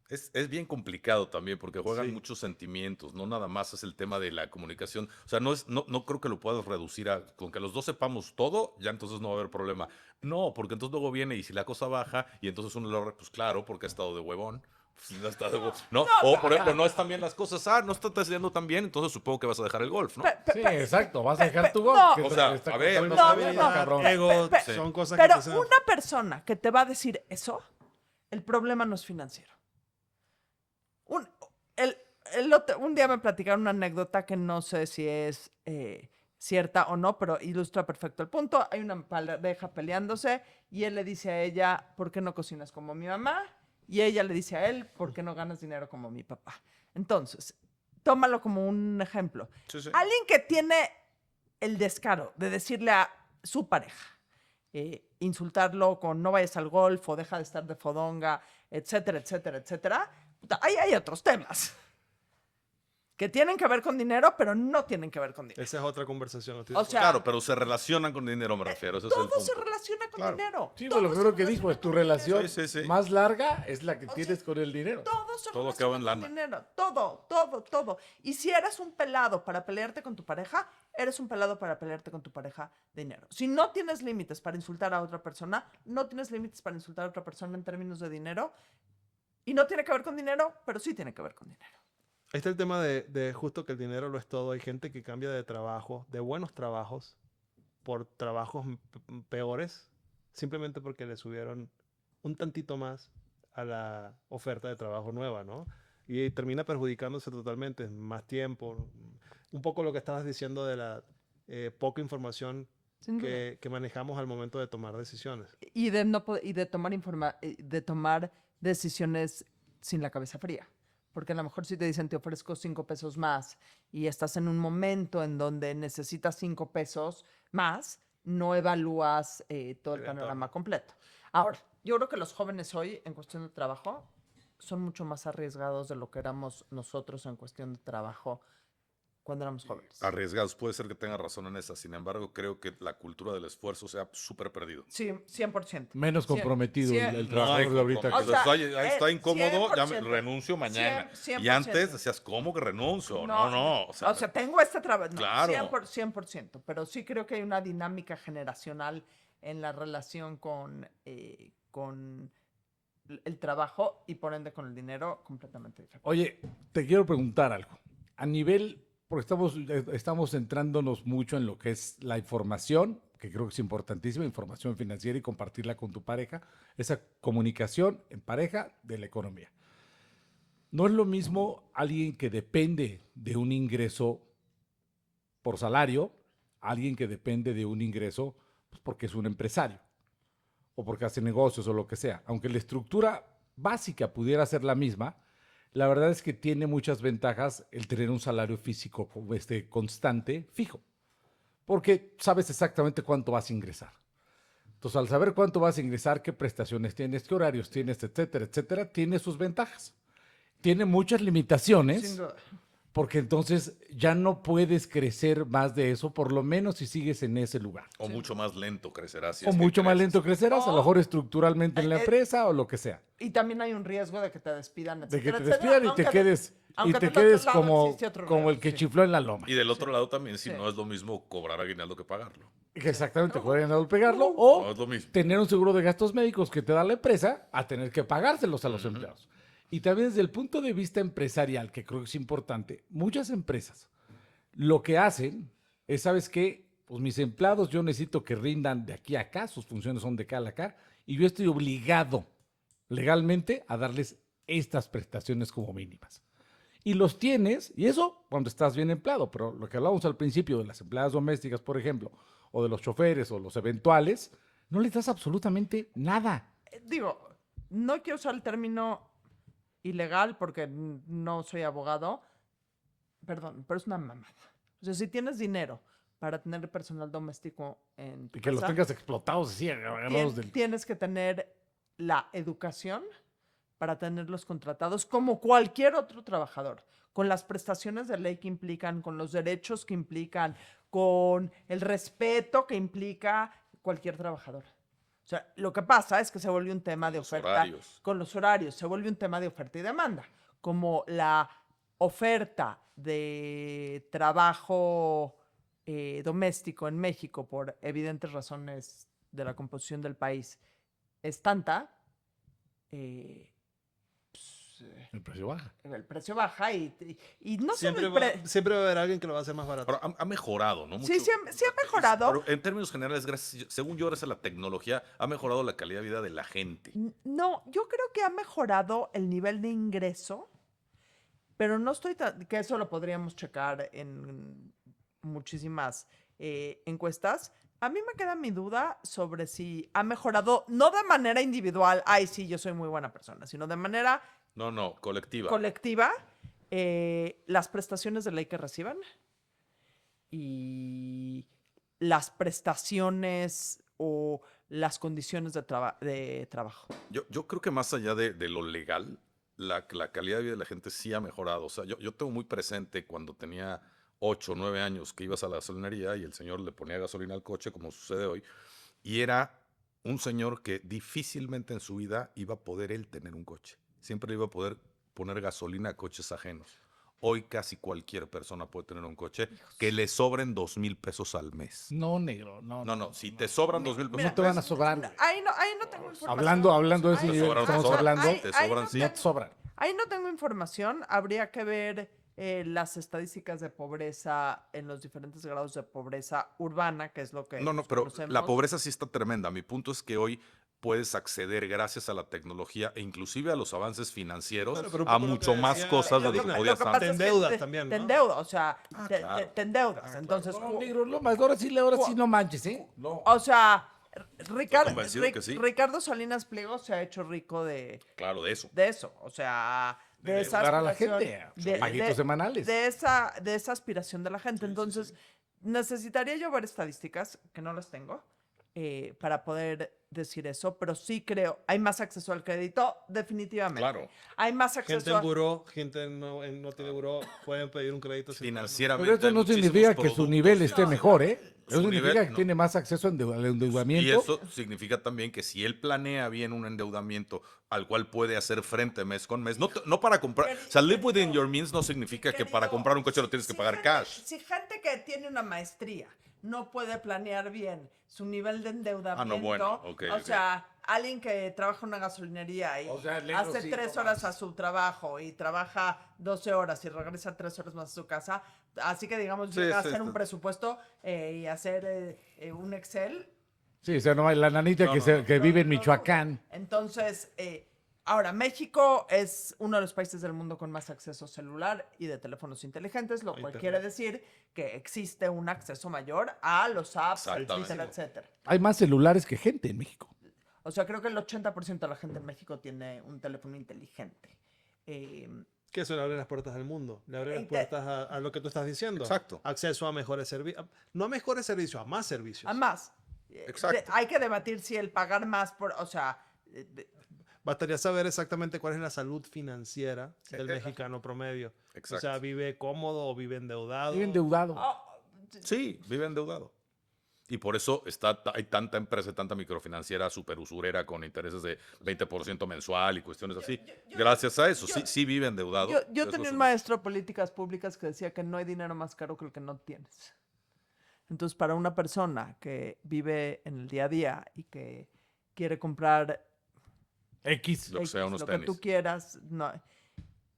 Es bien complicado también porque juegan Sí. muchos sentimientos, no nada más es el tema de la comunicación. O sea, no creo que lo puedas reducir a con que los dos sepamos todo, ya entonces no va a haber problema. No, porque entonces luego viene y si la cosa baja y entonces uno lo pues claro, porque ha estado de huevón, Pues, no, o por ejemplo, no están bien las cosas. No estás haciendo tan bien, entonces supongo que vas a dejar el golf, ¿no? Sí, exacto. Vas a dejar tu gol. no. que O sea, está a ver, costando no, la vida, no, cabrón. Ego, pe- son cosas Pero que te hacen- una persona que te va a decir eso, el problema no es financiero. Un día me platicaron una anécdota que no sé si es cierta o no, pero ilustra perfecto el punto. Hay una pareja peleándose y él le dice a ella, ¿por qué no cocinas como mi mamá? Y ella le dice a él, ¿por qué no ganas dinero como mi papá? Entonces, tómalo como un ejemplo. Sí, sí. Alguien que tiene el descaro de decirle a su pareja, insultarlo con no vayas al golf o deja de estar de fodonga, etcétera, etcétera, etcétera, puta, ahí hay otros temas que tienen que ver con dinero, pero no tienen que ver con dinero. Esa es otra conversación. O sea, Claro, pero se relacionan con dinero, me refiero. Ese es el todo se punto. relaciona con Claro. dinero. Sí, Todo pero lo se primero que relaciona dijo es tu con dinero. relación Sí, sí, sí. más larga es la que O tienes sea, con el dinero. Todo se Todo relaciona acaba en con lana. dinero. Todo, todo, todo. Y si eres un pelado para pelearte con tu pareja, eres un pelado para pelearte con tu pareja de dinero. Si no tienes límites para insultar a otra persona, no tienes límites para insultar a otra persona en términos de dinero. Y no tiene que ver con dinero, pero sí tiene que ver con dinero. Ahí está el tema de justo que el dinero lo es todo. Hay gente que cambia de trabajo, de buenos trabajos, por trabajos peores, simplemente porque le subieron un tantito más a la oferta de trabajo nueva, ¿no? Y termina perjudicándose totalmente, más tiempo, un poco lo que estabas diciendo de la poca información Sin duda. que manejamos al momento de tomar decisiones. Y de, no, y de tomar decisiones sin la cabeza fría. Porque a lo mejor si te dicen te ofrezco 5 pesos más y estás en un momento en donde necesitas 5 pesos más, no evalúas todo el panorama completo. Ahora, yo creo que los jóvenes hoy en cuestión de trabajo son mucho más arriesgados de lo que éramos nosotros en cuestión de trabajo cuando éramos jóvenes. Arriesgados, puede ser que tenga razón en esa. Sin embargo, creo que la cultura del esfuerzo se ha súper perdido. Sí, 100%. Menos comprometido el No trabajador de ahorita. O sea, ahí está incómodo, ya me 100%. renuncio mañana. 100%. Y antes decías, ¿cómo que renuncio? No. O sea, tengo este trabajo. Claro. 100%. Pero sí creo que hay una dinámica generacional en la relación con el trabajo y por ende con el dinero completamente diferente. Oye, te quiero preguntar algo. A nivel, porque estamos centrándonos mucho en lo que es la información, que creo que es importantísima, información financiera y compartirla con tu pareja, esa comunicación en pareja de la economía. No es lo mismo alguien que depende de un ingreso por salario, alguien que depende de un ingreso pues, porque es un empresario o porque hace negocios o lo que sea. Aunque la estructura básica pudiera ser la misma, la verdad es que tiene muchas ventajas el tener un salario físico constante, fijo, porque sabes exactamente cuánto vas a ingresar. Entonces, al saber cuánto vas a ingresar, qué prestaciones tienes, qué horarios tienes, etcétera, etcétera, tiene sus ventajas. Tiene muchas limitaciones, Sin duda. porque entonces ya no puedes crecer más de eso, por lo menos si sigues en ese lugar. O mucho más lento crecerás. si O es que mucho más creces. lento crecerás, a lo O- mejor estructuralmente en la empresa o lo que sea. Y también hay un riesgo de que te despidan, De que etcétera, te etcétera, despidan y aunque te quedes, aunque del otro lado como, existe otro como el riesgo, que sí. chifló en la loma. Y del otro lado también, si Sí. no es lo mismo cobrar aguinaldo que pagarlo. Exactamente, pueden no pegarlo No o es lo mismo. tener un seguro de gastos médicos que te da la empresa a tener que pagárselos a los empleados. Y también desde el punto de vista empresarial, que creo que es importante, muchas empresas lo que hacen es, ¿sabes qué? Pues mis empleados yo necesito que rindan de aquí a acá, sus funciones son de acá a acá, y yo estoy obligado legalmente a darles estas prestaciones como mínimas. Y los tienes, y eso cuando estás bien empleado, pero lo que hablábamos al principio de las empleadas domésticas, por ejemplo, o de los choferes o los eventuales, no les das absolutamente nada. Digo, no quiero usar el término ilegal porque no soy abogado, perdón, pero es una mamada. O sea, si tienes dinero para tener personal doméstico en tu Y que los casa, tengas explotados así, agarrados del... tienes que tener la educación para tenerlos contratados como cualquier otro trabajador, con las prestaciones de ley que implican, con los derechos que implican, con el respeto que implica cualquier trabajador. O sea, lo que pasa es que se vuelve un tema de Los oferta. horarios. Con los horarios, se vuelve un tema de oferta y demanda. Como la oferta de trabajo doméstico en México, por evidentes razones de la composición del país, es tanta, El precio baja. el precio baja y no Siempre solo siempre va a haber alguien que lo va a hacer más barato. Ahora, ha mejorado, ¿no? Sí, sí ha mejorado. Pero en términos generales, gracias, según yo, gracias a la tecnología, ha mejorado la calidad de vida de la gente. No, yo creo que ha mejorado el nivel de ingreso, pero no estoy que eso lo podríamos checar en muchísimas encuestas. A mí me queda mi duda sobre si ha mejorado, no de manera individual, ay, sí, yo soy muy buena persona, sino de manera No, colectiva. colectiva, las prestaciones de ley que reciban y las prestaciones o las condiciones de trabajo. Yo creo que más allá de lo legal, la calidad de vida de la gente sí ha mejorado. O sea, yo tengo muy presente cuando tenía 8 o 9 años que ibas a la gasolinería y el señor le ponía gasolina al coche, como sucede hoy, y era un señor que difícilmente en su vida iba a poder él tener un coche. Siempre iba a poder poner gasolina a coches ajenos. Hoy casi cualquier persona puede tener un coche que le sobren 2,000 pesos al mes. No, negro, No, si te sobran 2,000 pesos No al te van a mes, sobrar. güey. Ahí no tengo información. Hablando de ese Ahí- nivel que sobran, estamos te sobran, hablando, te ahí sobran, no sí. no te sobran. Ahí no tengo información. Habría que ver las estadísticas de pobreza en los diferentes grados de pobreza urbana, que es lo que No, pero conocemos. la pobreza sí está tremenda. Mi punto es que hoy puedes acceder gracias a la tecnología e inclusive a los avances financieros Bueno, pero un a poco lo que mucho más decía cosas de lo que Karina, podías Lo que pasa antes. Te es que endeudas también, Te ¿no? endeudas, o sea, claro. te endeudas. Entonces, No, negro, no más. Ahora sí no manches, ¿eh? No. o sea, convencido que sí. Ricardo Salinas Pliego se ha hecho rico Claro, de eso. de eso, o sea, de esa ayudar a la aspiración, gente, paguitos semanales. de esa aspiración de la gente. Entonces, necesitaría yo ver estadísticas, que no las tengo, para poder decir eso, pero sí creo, hay más acceso al crédito, definitivamente. Claro. Hay más Gente acceso en buró, gente no tiene buró, pueden pedir un crédito. sin Financieramente. Pero esto hay no muchísimos significa que su productos nivel y- esté mejor, ¿eh? Eso Su significa nivel, que no. tiene más acceso al endeudamiento. Y eso significa también que si él planea bien un endeudamiento al cual puede hacer frente mes con mes, no para comprar, o sea, live within your means no significa que para comprar un coche lo tienes que pagar cash. Si gente que tiene una maestría no puede planear bien su nivel de endeudamiento, bueno, ok, o ok. sea, alguien que trabaja en una gasolinería y O sea, el negro hace sí, 3 no horas a su trabajo y trabaja 12 horas y regresa 3 horas más a su casa, así que digamos Sí, llega a sí, hacer sí. un presupuesto y hacer un Excel. Sí, o sea, no, la nanita que vive en Michoacán. Entonces, ahora, México es uno de los países del mundo con más acceso celular y de teléfonos inteligentes, lo cual Internet. quiere decir que existe un acceso mayor a los apps, Exactamente. etcétera, etcétera. Hay más celulares que gente en México. O sea, creo que el 80% de la gente en México tiene un teléfono inteligente. Que eso le abre las puertas al mundo, le abre las Inte- puertas a lo que tú estás diciendo. Exacto. Acceso a mejores servicios, no a mejores servicios, a más servicios. Además, Exacto. hay que debatir si el pagar más por, o sea, Bastaría saber exactamente cuál es la salud financiera del mexicano promedio. Exacto. O sea, vive cómodo o vive endeudado. Vive endeudado. Sí, vive endeudado. Y por eso hay tanta empresa, tanta microfinanciera super usurera con intereses de 20% mensual y cuestiones así. Gracias a eso, sí vive endeudado. yo Eso tenía es un maestro de políticas públicas que decía que no hay dinero más caro que el que no tienes. Entonces, para una persona que vive en el día a día y que quiere comprar X. Lo que sea, unos lo que tenis. tú quieras, no,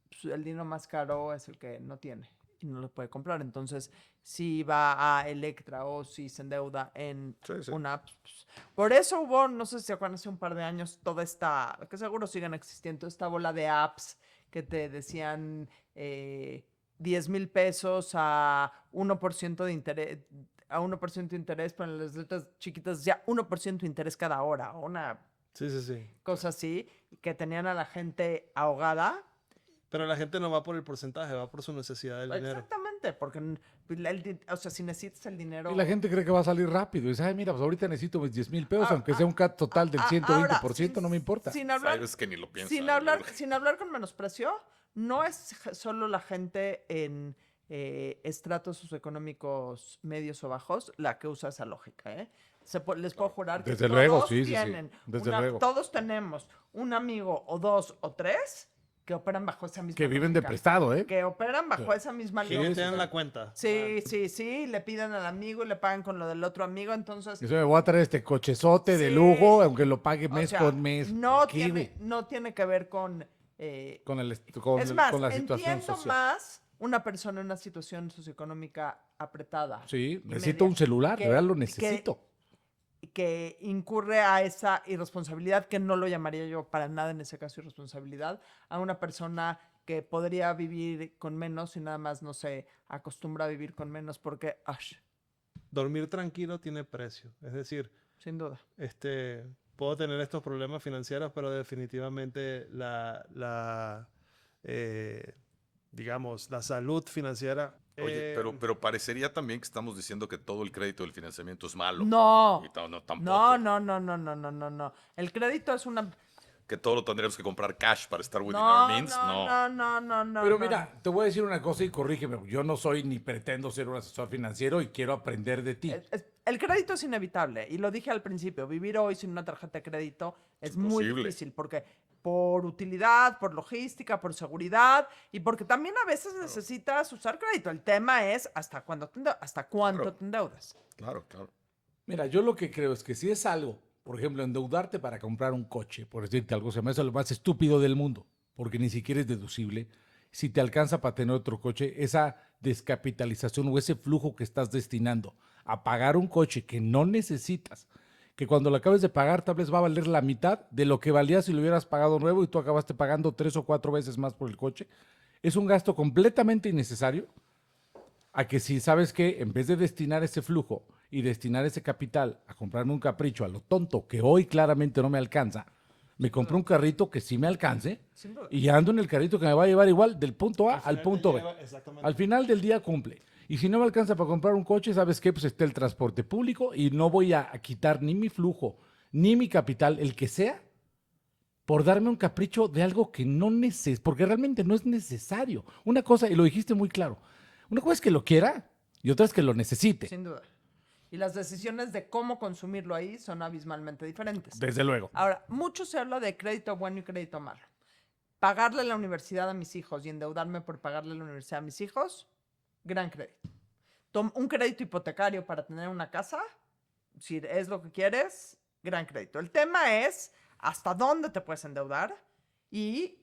pues, el dinero más caro es el que no tiene y no lo puede comprar. Entonces, si va a Electra o si se endeuda en Sí, sí. una app, pues, por eso hubo, no sé si se acuerdan, hace un par de años, toda esta, que seguro siguen existiendo, esta bola de apps que te decían 10,000 pesos a 1% de interés, pero en las letras chiquitas ya 1% de interés cada hora, o una Sí, sí, sí. cosa así, que tenían a la gente ahogada. Pero la gente no va por el porcentaje, va por su necesidad del dinero. Exactamente, porque o sea, si necesitas el dinero... Y la gente cree que va a salir rápido. Y dice, ay, mira, pues ahorita necesito mis 10,000 pesos, Ah, aunque sea un CAT total del 120%, ahora, no me importa. Sin hablar, Sabes que ni lo piensas. sin hablar con menosprecio, no es solo la gente en estratos socioeconómicos medios o bajos la que usa esa lógica, ¿eh? Les puedo jurar que Desde luego, todos sí, sí, sí. tienen Desde luego. todos tenemos un amigo o dos o tres que operan bajo esa misma Que viven de lógica. prestado, ¿eh? Que operan bajo esa misma Que lógica. te dan la cuenta. Sí, le piden al amigo y le pagan con lo del otro amigo, entonces... Dice, me voy a traer este cochezote de Sí. lujo, aunque lo pague o mes sea, con mes. No ¿Qué, güey? tiene que ver con Con, es más, con la situación entiendo social. más una persona en una situación socioeconómica apretada. Sí, y necesito media, un celular, de que- verdad lo que- necesito. que incurre a esa irresponsabilidad, que no lo llamaría yo para nada en ese caso irresponsabilidad, a una persona que podría vivir con menos y nada más no se acostumbra a vivir con menos porque, Dormir tranquilo tiene precio. Es decir, sin duda. puedo tener estos problemas financieros, pero definitivamente digamos, la salud financiera. Oye, pero parecería también que estamos diciendo que todo el crédito del financiamiento es malo. No. Y no, No, tampoco. no. El crédito es una... Que todo lo tendríamos que comprar cash para estar within No, our means. No. Pero mira, te voy a decir una cosa y corrígeme. Yo no soy ni pretendo ser un asesor financiero y quiero aprender de ti. El crédito es inevitable y lo dije al principio, vivir hoy sin una tarjeta de crédito es muy imposible. difícil porque por utilidad, por logística, por seguridad y porque también a veces necesitas usar crédito. El tema es hasta cuánto Claro. te endeudas. Claro. Mira, yo lo que creo es que si es algo, por ejemplo, endeudarte para comprar un coche, por decirte algo, se me hace lo más estúpido del mundo, porque ni siquiera es deducible. Si te alcanza para tener otro coche, esa descapitalización o ese flujo que estás destinando a pagar un coche que no necesitas, que cuando lo acabes de pagar tal vez va a valer la mitad de lo que valía si lo hubieras pagado nuevo y tú acabaste pagando 3 o 4 veces más por el coche, es un gasto completamente innecesario a que si sabes que en vez de destinar ese flujo y destinar ese capital a comprarme un capricho a lo tonto, que hoy claramente no me alcanza, me compré un carrito que sí me alcance Sin duda. y ando en el carrito que me va a llevar igual del punto A al final punto te B. lleva exactamente. Al final del día cumple. Y si no me alcanza para comprar un coche, ¿sabes qué? Pues está el transporte público y no voy a quitar ni mi flujo, ni mi capital, el que sea, por darme un capricho de algo que no necesito, porque realmente no es necesario. Una cosa, y lo dijiste muy claro, una cosa es que lo quiera y otra es que lo necesite. Sin duda. Y las decisiones de cómo consumirlo ahí son abismalmente diferentes. Desde luego. Ahora, mucho se habla de crédito bueno y crédito malo. Pagarle la universidad a mis hijos y endeudarme por pagarle la universidad a mis hijos, gran crédito. Un crédito hipotecario para tener una casa, si es lo que quieres, gran crédito. El tema es hasta dónde te puedes endeudar y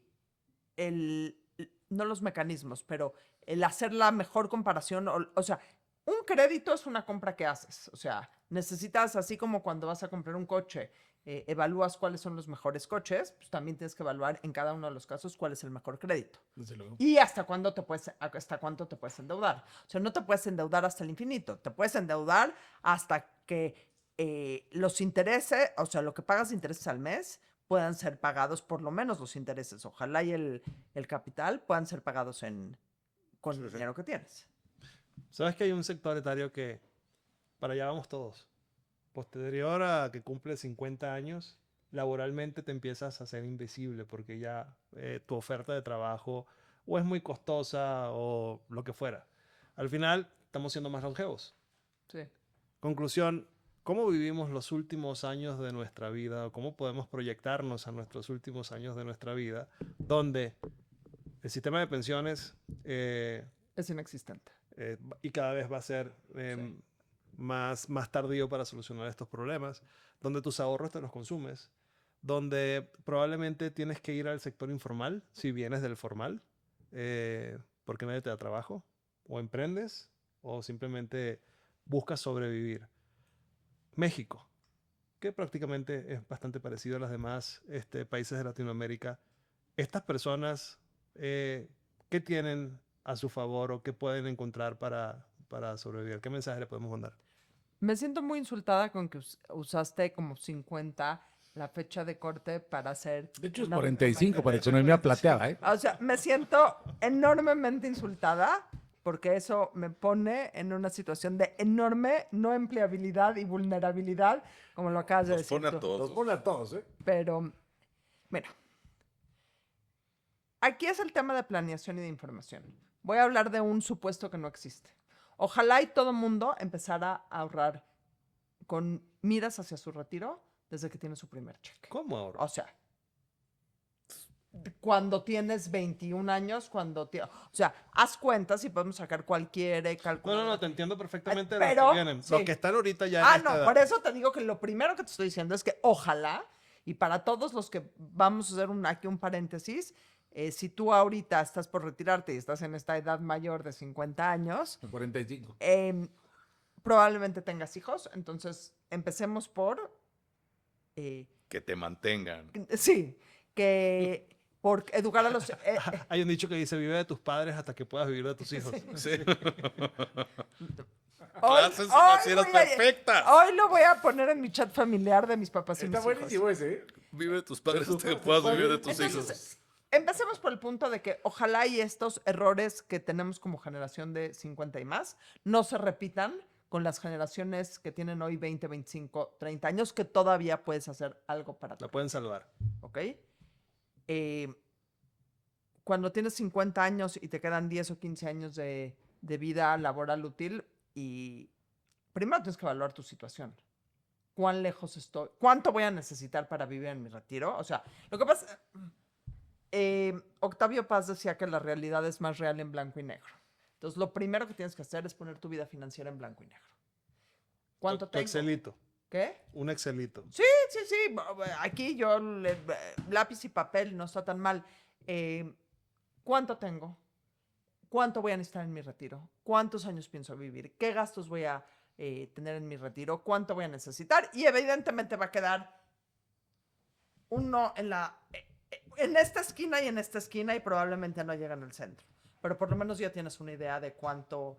no los mecanismos, pero el hacer la mejor comparación, o sea, un crédito es una compra que haces. O sea, necesitas, así como cuando vas a comprar un coche, evalúas cuáles son los mejores coches, pues también tienes que evaluar en cada uno de los casos cuál es el mejor crédito. Desde luego. Y hasta cuánto te puedes endeudar. O sea, no te puedes endeudar hasta el infinito. Te puedes endeudar hasta que los intereses, o sea, lo que pagas de intereses al mes, puedan ser pagados, por lo menos los intereses. Ojalá y el capital puedan ser pagados con el dinero que tienes. ¿Sabes que hay un sector etario que para allá vamos todos? Posterior a que cumple 50 años, laboralmente te empiezas a hacer invisible porque ya tu oferta de trabajo o es muy costosa o lo que fuera. Al final, estamos siendo más longevos. Sí. Conclusión, ¿cómo vivimos los últimos años de nuestra vida? ¿O cómo podemos proyectarnos a nuestros últimos años de nuestra vida? Donde el sistema de pensiones Es inexistente. y cada vez va a ser más tardío para solucionar estos problemas, donde tus ahorros te los consumes, donde probablemente tienes que ir al sector informal, si vienes del formal, porque nadie te da trabajo, o emprendes, o simplemente buscas sobrevivir. México, que prácticamente es bastante parecido a los demás países de Latinoamérica. Estas personas, ¿qué tienen a su favor o qué pueden encontrar para sobrevivir? ¿Qué mensaje le podemos mandar? Me siento muy insultada con que usaste como 50 la fecha de corte para hacer... De hecho es una- 45 para economía plateada, ¿eh? O sea, me siento enormemente insultada porque eso me pone en una situación de enorme no empleabilidad y vulnerabilidad, como lo acabas de Nos decir pone a tú. todos. Nos pone a todos, ¿eh? Pero, mira, aquí es el tema de planeación y de información. Voy a hablar de un supuesto que no existe. Ojalá y todo mundo empezara a ahorrar con miras hacia su retiro desde que tiene su primer cheque. ¿Cómo ahora? O sea, cuando tienes 21 años, o sea, haz cuentas y podemos sacar cualquier cálculo. No, te entiendo perfectamente Pero, los que vienen. sí. Los que están ahorita ya en Ah, esta no, edad. por eso te digo que lo primero que te estoy diciendo es que ojalá, y para todos los que vamos a hacer aquí un paréntesis, Si tú ahorita estás por retirarte y estás en esta edad mayor de 50 años, 45. probablemente tengas hijos. Entonces, empecemos por... Que te mantengan. sí, por educar a los... Hay un dicho que dice, vive de tus padres hasta que puedas vivir de tus hijos. Sí. hoy Clases financieras perfectas. Hoy lo voy a poner en mi chat familiar de mis papás y Está mis hijos. buenísimo ese. Vive de tus padres hasta que puedas vivir de tus hijos. Entonces, empecemos por el punto de que ojalá y estos errores que tenemos como generación de 50 y más no se repitan con las generaciones que tienen hoy 20, 25, 30 años, que todavía puedes hacer algo para La pueden salvar. ¿ok? Cuando tienes 50 años y te quedan 10 o 15 años de vida laboral útil, y primero tienes que evaluar tu situación. ¿Cuán lejos estoy? ¿Cuánto voy a necesitar para vivir en mi retiro? O sea, lo que pasa... Octavio Paz decía que la realidad es más real en blanco y negro. Entonces, lo primero que tienes que hacer es poner tu vida financiera en blanco y negro. ¿Cuánto Tu tengo? Excelito. ¿Qué? Un Excelito. Sí. Aquí yo, lápiz y papel, no está tan mal. ¿Cuánto tengo? ¿Cuánto voy a necesitar en mi retiro? ¿Cuántos años pienso vivir? ¿Qué gastos voy a tener en mi retiro? ¿Cuánto voy a necesitar? Y evidentemente va a quedar uno en esta esquina y en esta esquina, y probablemente no llega en el centro. Pero por lo menos ya tienes una idea de cuánto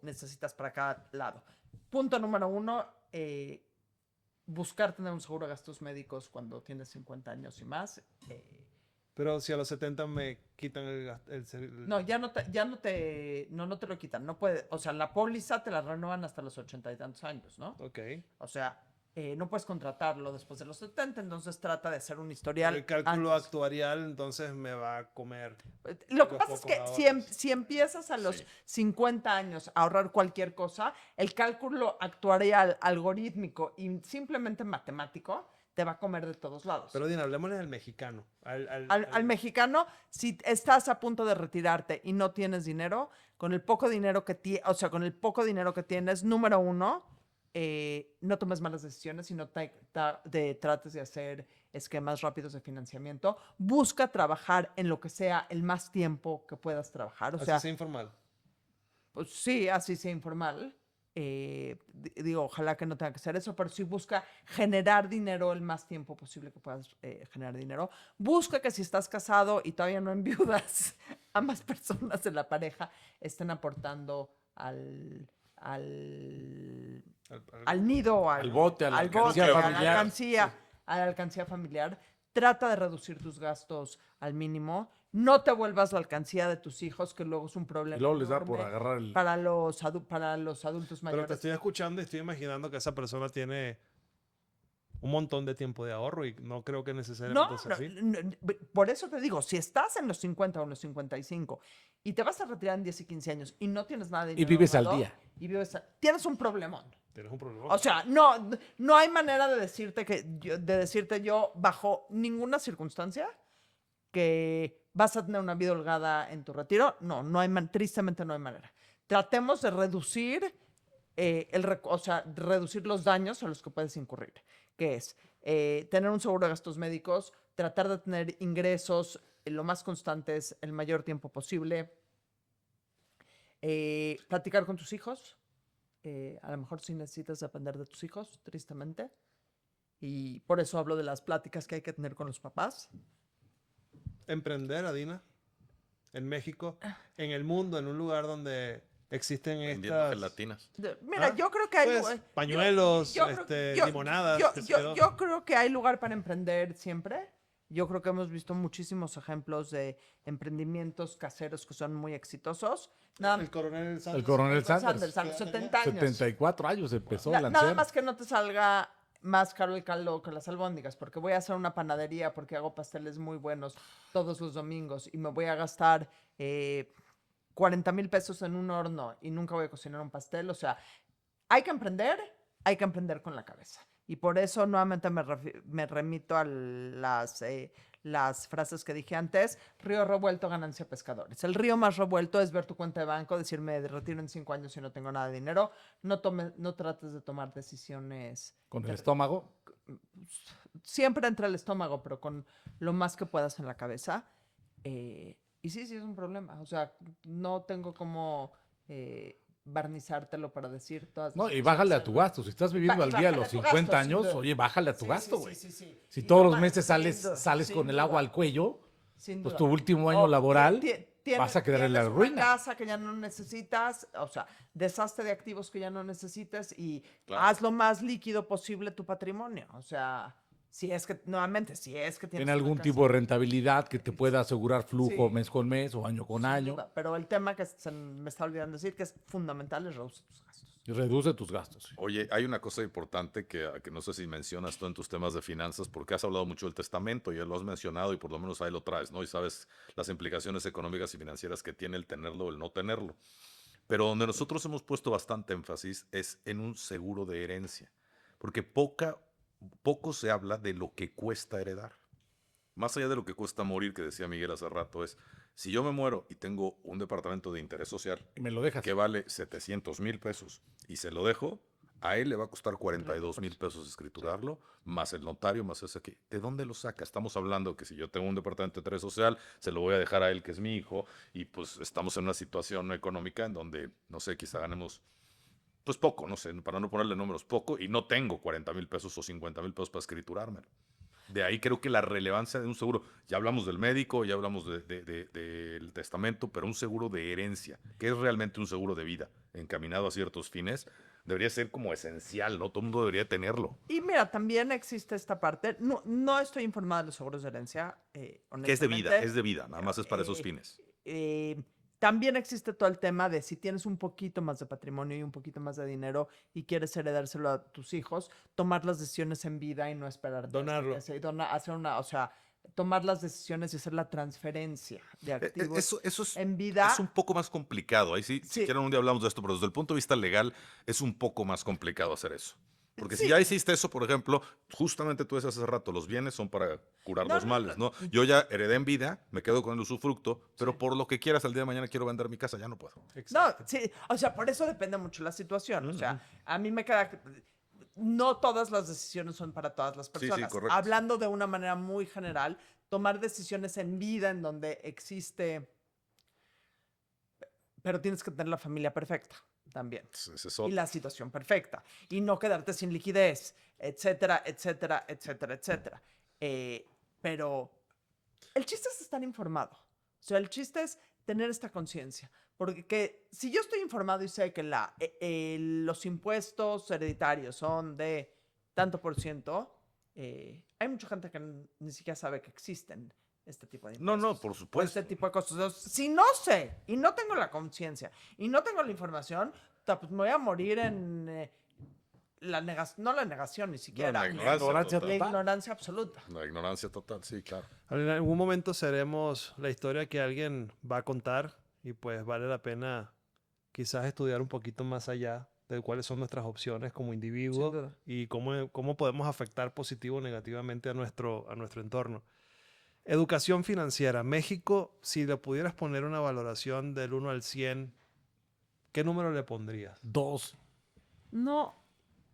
necesitas para cada lado. Punto número 1, buscar tener un seguro de gastos médicos cuando tienes 50 años y más. Pero si a los 70 me quitan No, no te lo quitan. No puede, o sea, la póliza te la renuevan hasta los 80 y tantos años, ¿no? Ok. O sea, no puedes contratarlo después de los 70, entonces trata de hacer un historial. El cálculo antes. actuarial entonces me va a comer. Lo que los pasa es que pocos si empiezas a los Sí. 50 años a ahorrar cualquier cosa, el cálculo actuarial, algorítmico y simplemente matemático te va a comer de todos lados. Pero Dina, hablemosle al mexicano. Al mexicano, si estás a punto de retirarte y no tienes dinero, con el poco dinero que tienes, número 1, no tomes malas decisiones, sino trates de hacer esquemas rápidos de financiamiento. Busca trabajar en lo que sea el más tiempo que puedas trabajar. O Así sea, sea informal. pues sí, así sea informal. Digo, ojalá que no tenga que ser eso, pero sí busca generar dinero el más tiempo posible que puedas generar dinero. Busca que si estás casado y todavía no enviudas, ambas personas de la pareja estén aportando al nido, Al bote, a la al alcancía bote, familiar. a la alcancía familiar. Trata de reducir tus gastos al mínimo. No te vuelvas la alcancía de tus hijos, que luego es un problema Y luego les da por enorme agarrar el... para los adultos Pero te mayores. estoy escuchando y estoy imaginando que esa persona tiene un montón de tiempo de ahorro y no creo que necesariamente sea así. Por eso te digo, si estás en los 50 o en los 55 y te vas a retirar en 10 y 15 años y no tienes nada de dinero vives al ahorrado, día. Tienes un problemón. Tienes un problema. O sea, no hay manera de decirte yo bajo ninguna circunstancia que vas a tener una vida holgada en tu retiro. No hay tristemente no hay manera. Tratemos de reducir reducir los daños a los que puedes incurrir, que es tener un seguro de gastos médicos, tratar de tener ingresos lo más constantes el mayor tiempo posible, platicar con tus hijos. A lo mejor sí necesitas depender de tus hijos, tristemente. Y por eso hablo de las pláticas que hay que tener con los papás. Emprender, Adina, en México, en el mundo, en un lugar donde existen Vendiendo estas... gelatinas. Mira, ¿Ah? yo creo que hay Pues, lugar- pañuelos, yo creo- limonadas. yo- qué sé yo- yo creo que hay lugar para emprender siempre. Yo creo que hemos visto muchísimos ejemplos de emprendimientos caseros que son muy exitosos. El coronel Sanders. El coronel Sanders. A los 70 años. 74 años empezó a Nada lanzar. más que no te salga más caro el caldo que las albóndigas, porque voy a hacer una panadería porque hago pasteles muy buenos todos los domingos y me voy a gastar 40,000 pesos en un horno y nunca voy a cocinar un pastel. O sea, hay que emprender con la cabeza. Y por eso nuevamente me remito a las frases que dije antes. Río revuelto, ganancia pescadores. El río más revuelto es ver tu cuenta de banco, decirme de retiro en 5 años y no tengo nada de dinero. No trates de tomar decisiones Con el estómago. siempre entre el estómago, pero con lo más que puedas en la cabeza. Y sí es un problema. O sea, no tengo cómo barnizártelo para decir todas las No, y cosas. bájale a tu gasto. Si estás viviendo al día a Bájale los a tu 50 gasto, sin años, duda. oye, bájale a tu Sí, gasto, güey. sí. Si Y todos no los más, meses sin duda, sales sin con el duda. agua al cuello, Sin pues duda. tu último año O laboral tienes- vas a quedar en la tienes ruina. una casa que ya no necesitas, o sea, deshazte de activos que ya no necesites y Claro. haz lo más líquido posible tu patrimonio. O sea, si es que, nuevamente, si es que tienes Tiene algún una tipo de rentabilidad que te pueda asegurar flujo Sí. mes con mes o año con sin año. duda. Pero el tema que me está olvidando decir que es fundamental es reducir tus gastos. Y reduce tus gastos. Oye, hay una cosa importante que no sé si mencionas tú en tus temas de finanzas, porque has hablado mucho del testamento, ya lo has mencionado y por lo menos ahí lo traes, ¿no? Y sabes las implicaciones económicas y financieras que tiene el tenerlo o el no tenerlo. Pero donde nosotros hemos puesto bastante énfasis es en un seguro de herencia, porque poco se habla de lo que cuesta heredar. Más allá de lo que cuesta morir, que decía Miguel hace rato, es si yo me muero y tengo un departamento de interés social Y me lo dejas. que vale 700,000 pesos y se lo dejo, a él le va a costar 42,000 pesos escriturarlo, más el notario, más ese aquí. ¿De dónde lo saca? Estamos hablando que si yo tengo un departamento de interés social, se lo voy a dejar a él, que es mi hijo, y pues estamos en una situación económica en donde, no sé, quizá ganemos pues poco, no sé, para no ponerle números, poco, y no tengo 40,000 pesos o 50,000 pesos para escriturármelo. De ahí creo que la relevancia de un seguro, ya hablamos del médico, ya hablamos del testamento, pero un seguro de herencia, que es realmente un seguro de vida encaminado a ciertos fines, debería ser como esencial, ¿no? Todo el mundo debería tenerlo. Y mira, también existe esta parte. No estoy informada de los seguros de herencia, Que honestamente. es de vida, nada más es para esos Eh, fines. También existe todo el tema de si tienes un poquito más de patrimonio y un poquito más de dinero y quieres heredárselo a tus hijos, tomar las decisiones en vida y no esperar. Donarlo. O sea, tomar las decisiones y hacer la transferencia de activos Eso es, en vida. es un poco más complicado. Ahí sí, Sí. si quieren un día hablamos de esto, pero desde el punto de vista legal es un poco más complicado hacer eso. Porque si Sí. ya hiciste eso, por ejemplo, justamente tú decías hace rato, los bienes son para curar No, los no, males, ¿no? Yo ya heredé en vida, me quedo con el usufructo, pero por lo que quieras al día de mañana quiero vender mi casa, ya no puedo. No, sí, o sea, por eso depende mucho la situación. O sea, a mí me queda. No todas las decisiones son para todas las Sí, sí, personas. correcto. Hablando de una manera muy general, tomar decisiones en vida en donde existe. Pero tienes que tener la familia perfecta también. Ese es Y otro. la situación perfecta. Y no quedarte sin liquidez, etcétera, etcétera, etcétera, etcétera. Pero el chiste es estar informado. O sea, el chiste es tener esta conciencia. Porque si yo estoy informado y sé que los impuestos hereditarios son de tanto por ciento, hay mucha gente que ni siquiera sabe que existen este tipo de No, impuestos. no, por O supuesto. este tipo de cosas. Entonces, si no sé y no tengo la conciencia y no tengo la información, pues me voy a morir en no la negación ni siquiera. la ignorancia ignorancia total. La ignorancia absoluta. La ignorancia total, sí, claro. En algún momento seremos la historia que alguien va a contar y pues vale la pena quizás estudiar un poquito más allá de cuáles son nuestras opciones como Sin individuos duda. y cómo podemos afectar positivo o negativamente a nuestro entorno. Educación financiera. México, si le pudieras poner una valoración del 1 al 100, ¿qué número le pondrías? 2. No,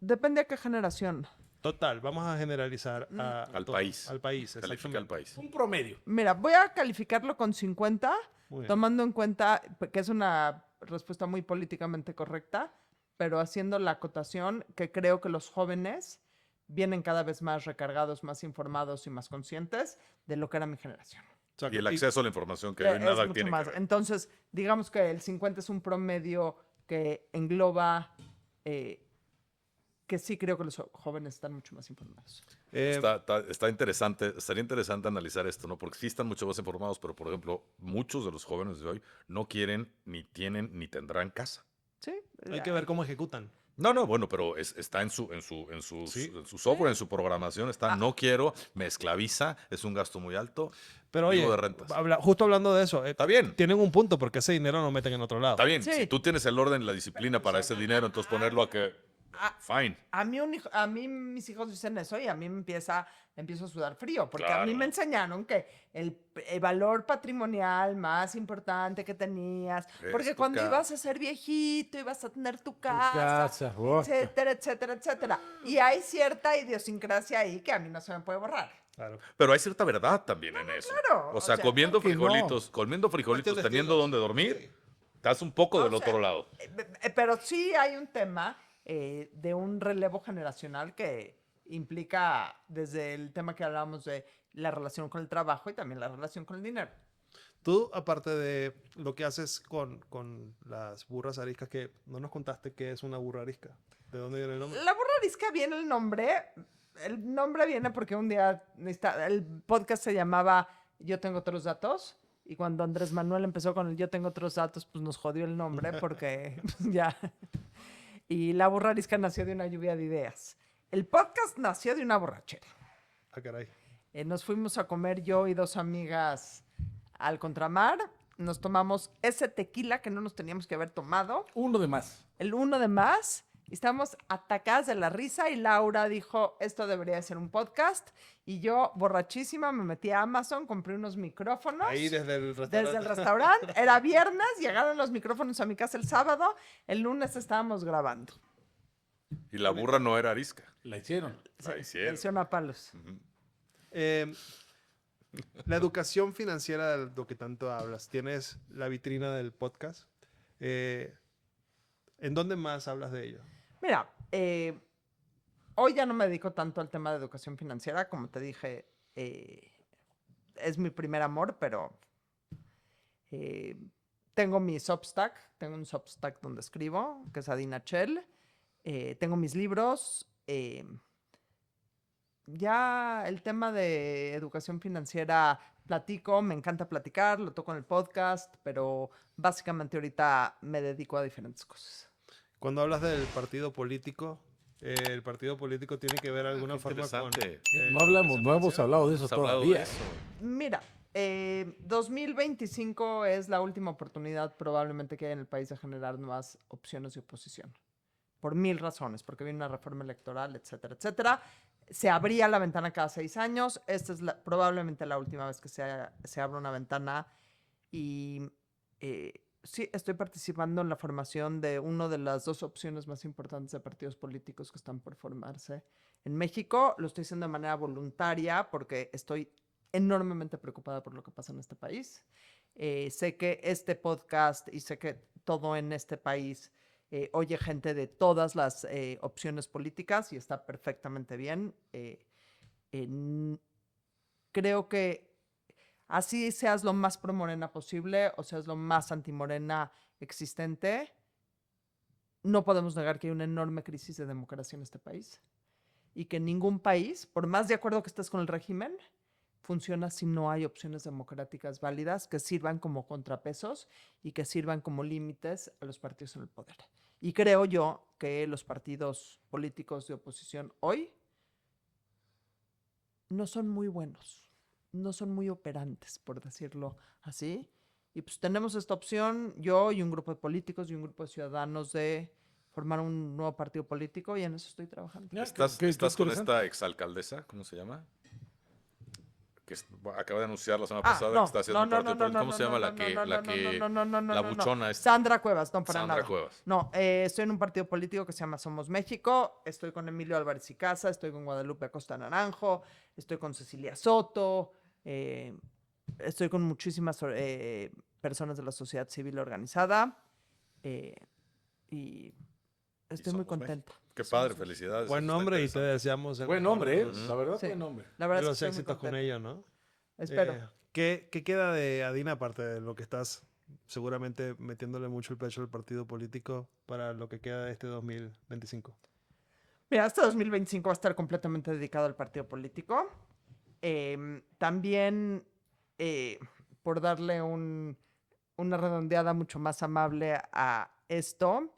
depende a qué generación. Total, vamos a generalizar Al país. Al país, Califica al exactamente. país. Un promedio. Mira, voy a calificarlo con 50, Muy bien. tomando en cuenta que es una respuesta muy políticamente correcta, pero haciendo la acotación que creo que los jóvenes vienen cada vez más recargados, más informados y más conscientes de lo que era mi generación. Exacto. Y el acceso a la información que Que hoy nada es mucho tiene más. que ver. Entonces, digamos que el 50 es un promedio que engloba, que sí creo que los jóvenes están mucho más informados. Está interesante, estaría interesante analizar esto, ¿no? Porque sí están mucho más informados, pero por ejemplo, muchos de los jóvenes de hoy no quieren, ni tienen, ni tendrán casa. Sí. Hay que ver cómo ejecutan. No, bueno, pero está en su software, en su programación, está no quiero, me esclaviza, es un gasto muy alto. Pero oye, vivo de rentas. justo hablando de eso, Está bien. tienen un punto porque ese dinero lo meten en otro lado. Está bien, Sí. si tú tienes el orden y la disciplina para ese dinero, entonces ponerlo a que fine. A mí mis hijos dicen eso y a mí empiezo a sudar frío, porque a mí Claro. me enseñaron que el valor patrimonial más importante que tenías, porque tu cuando casa. ibas a ser viejito, ibas a tener tu Tu casa, casa, oh. etcétera, etcétera, etcétera. Y hay cierta idiosincrasia ahí que a mí no se me puede borrar. Claro. Pero hay cierta verdad también en eso. claro, O o sea, sea, comiendo claro que no. frijolitos, Cuestión de teniendo estilos. donde dormir, estás un poco O del sea, otro lado. Pero sí hay un tema de un relevo generacional que implica desde el tema que hablábamos de la relación con el trabajo y también la relación con el dinero. Tú, aparte de lo que haces con las burras ariscas, que no nos contaste qué es una burra arisca. ¿De dónde viene el nombre? La burra arisca viene el nombre. El nombre viene porque un día el podcast se llamaba Yo tengo otros datos. Y cuando Andrés Manuel empezó con el Yo tengo otros datos, pues nos jodió el nombre porque ya. Y la burra arisca nació de una lluvia de ideas. El podcast nació de una borrachera. Ah, caray. Nos fuimos a comer yo y dos amigas al Contramar. Nos tomamos ese tequila que no nos teníamos que haber tomado. Uno de más. El uno de más. Y estábamos atacadas de la risa y Laura dijo, esto debería ser un podcast. Y yo, borrachísima, me metí a Amazon, compré unos micrófonos. Ahí desde el restaurante. Desde el restaurante. Era viernes, llegaron los micrófonos a mi casa el sábado. El lunes estábamos grabando. Y la burra no era arisca. La hicieron. La hicieron. Hicieron a palos. La educación financiera de lo que tanto hablas. Tienes la vitrina del podcast. ¿En dónde más hablas de ello? Mira, hoy ya no me dedico tanto al tema de educación financiera. Como te dije, es mi primer amor, pero tengo mi Substack. Tengo un Substack donde escribo, que es Adina Chell. Tengo mis libros. Ya el tema de educación financiera platico, me encanta platicar, lo toco en el podcast, pero básicamente ahorita me dedico a diferentes cosas. Cuando hablas del partido político, el partido político tiene que ver de alguna forma con... Interesante. No hemos hablado de eso ¿Has hablado de todavía. eso? Mira, 2025 es la última oportunidad probablemente que hay en el país de generar nuevas opciones de oposición. Por 1000 razones, porque viene una reforma electoral, etcétera, etcétera. Se abría la ventana cada 6 años. Esta es probablemente la última vez que se abre una ventana. Y sí, estoy participando en la formación de una de las 2 opciones más importantes de partidos políticos que están por formarse en México. Lo estoy haciendo de manera voluntaria porque estoy enormemente preocupada por lo que pasa en este país. Sé que este podcast y sé que todo en este país oye gente de todas las opciones políticas y está perfectamente bien. Creo que así seas lo más pro Morena posible o seas lo más anti-Morena existente, no podemos negar que hay una enorme crisis de democracia en este país y que ningún país, por más de acuerdo que estés con el régimen, funciona si no hay opciones democráticas válidas que sirvan como contrapesos y que sirvan como límites a los partidos en el poder. Y creo yo que los partidos políticos de oposición hoy no son muy buenos, no son muy operantes, por decirlo así. Y pues tenemos esta opción, yo y un grupo de políticos y un grupo de ciudadanos, de formar un nuevo partido político y en eso estoy trabajando. ¿Estás con esta exalcaldesa? ¿Cómo se llama? Que acaba de anunciar la semana pasada que está haciendo un partido político. ¿Cómo se llama la buchona esta? Sandra Cuevas, no para Sandra nada. Cuevas. No, estoy en un partido político que se llama Somos México, estoy con Emilio Álvarez y Casa, estoy con Guadalupe Acosta Naranjo, estoy con Cecilia Soto, estoy con muchísimas personas de la sociedad civil organizada y estoy muy Somos contenta. Qué padre, felicidades. Buen Está nombre y te interesante. deseamos el Buen mejor nombre, de ¿eh? los- La verdad, Sí. buen nombre. La verdad de es los que estoy muy éxitos con contenta. ello, ¿no? Espero. ¿Qué queda de Adina aparte de lo que estás seguramente metiéndole mucho el pecho al partido político para lo que queda de este 2025? Mira, este 2025 va a estar completamente dedicado al partido político. También, por darle una redondeada mucho más amable a esto,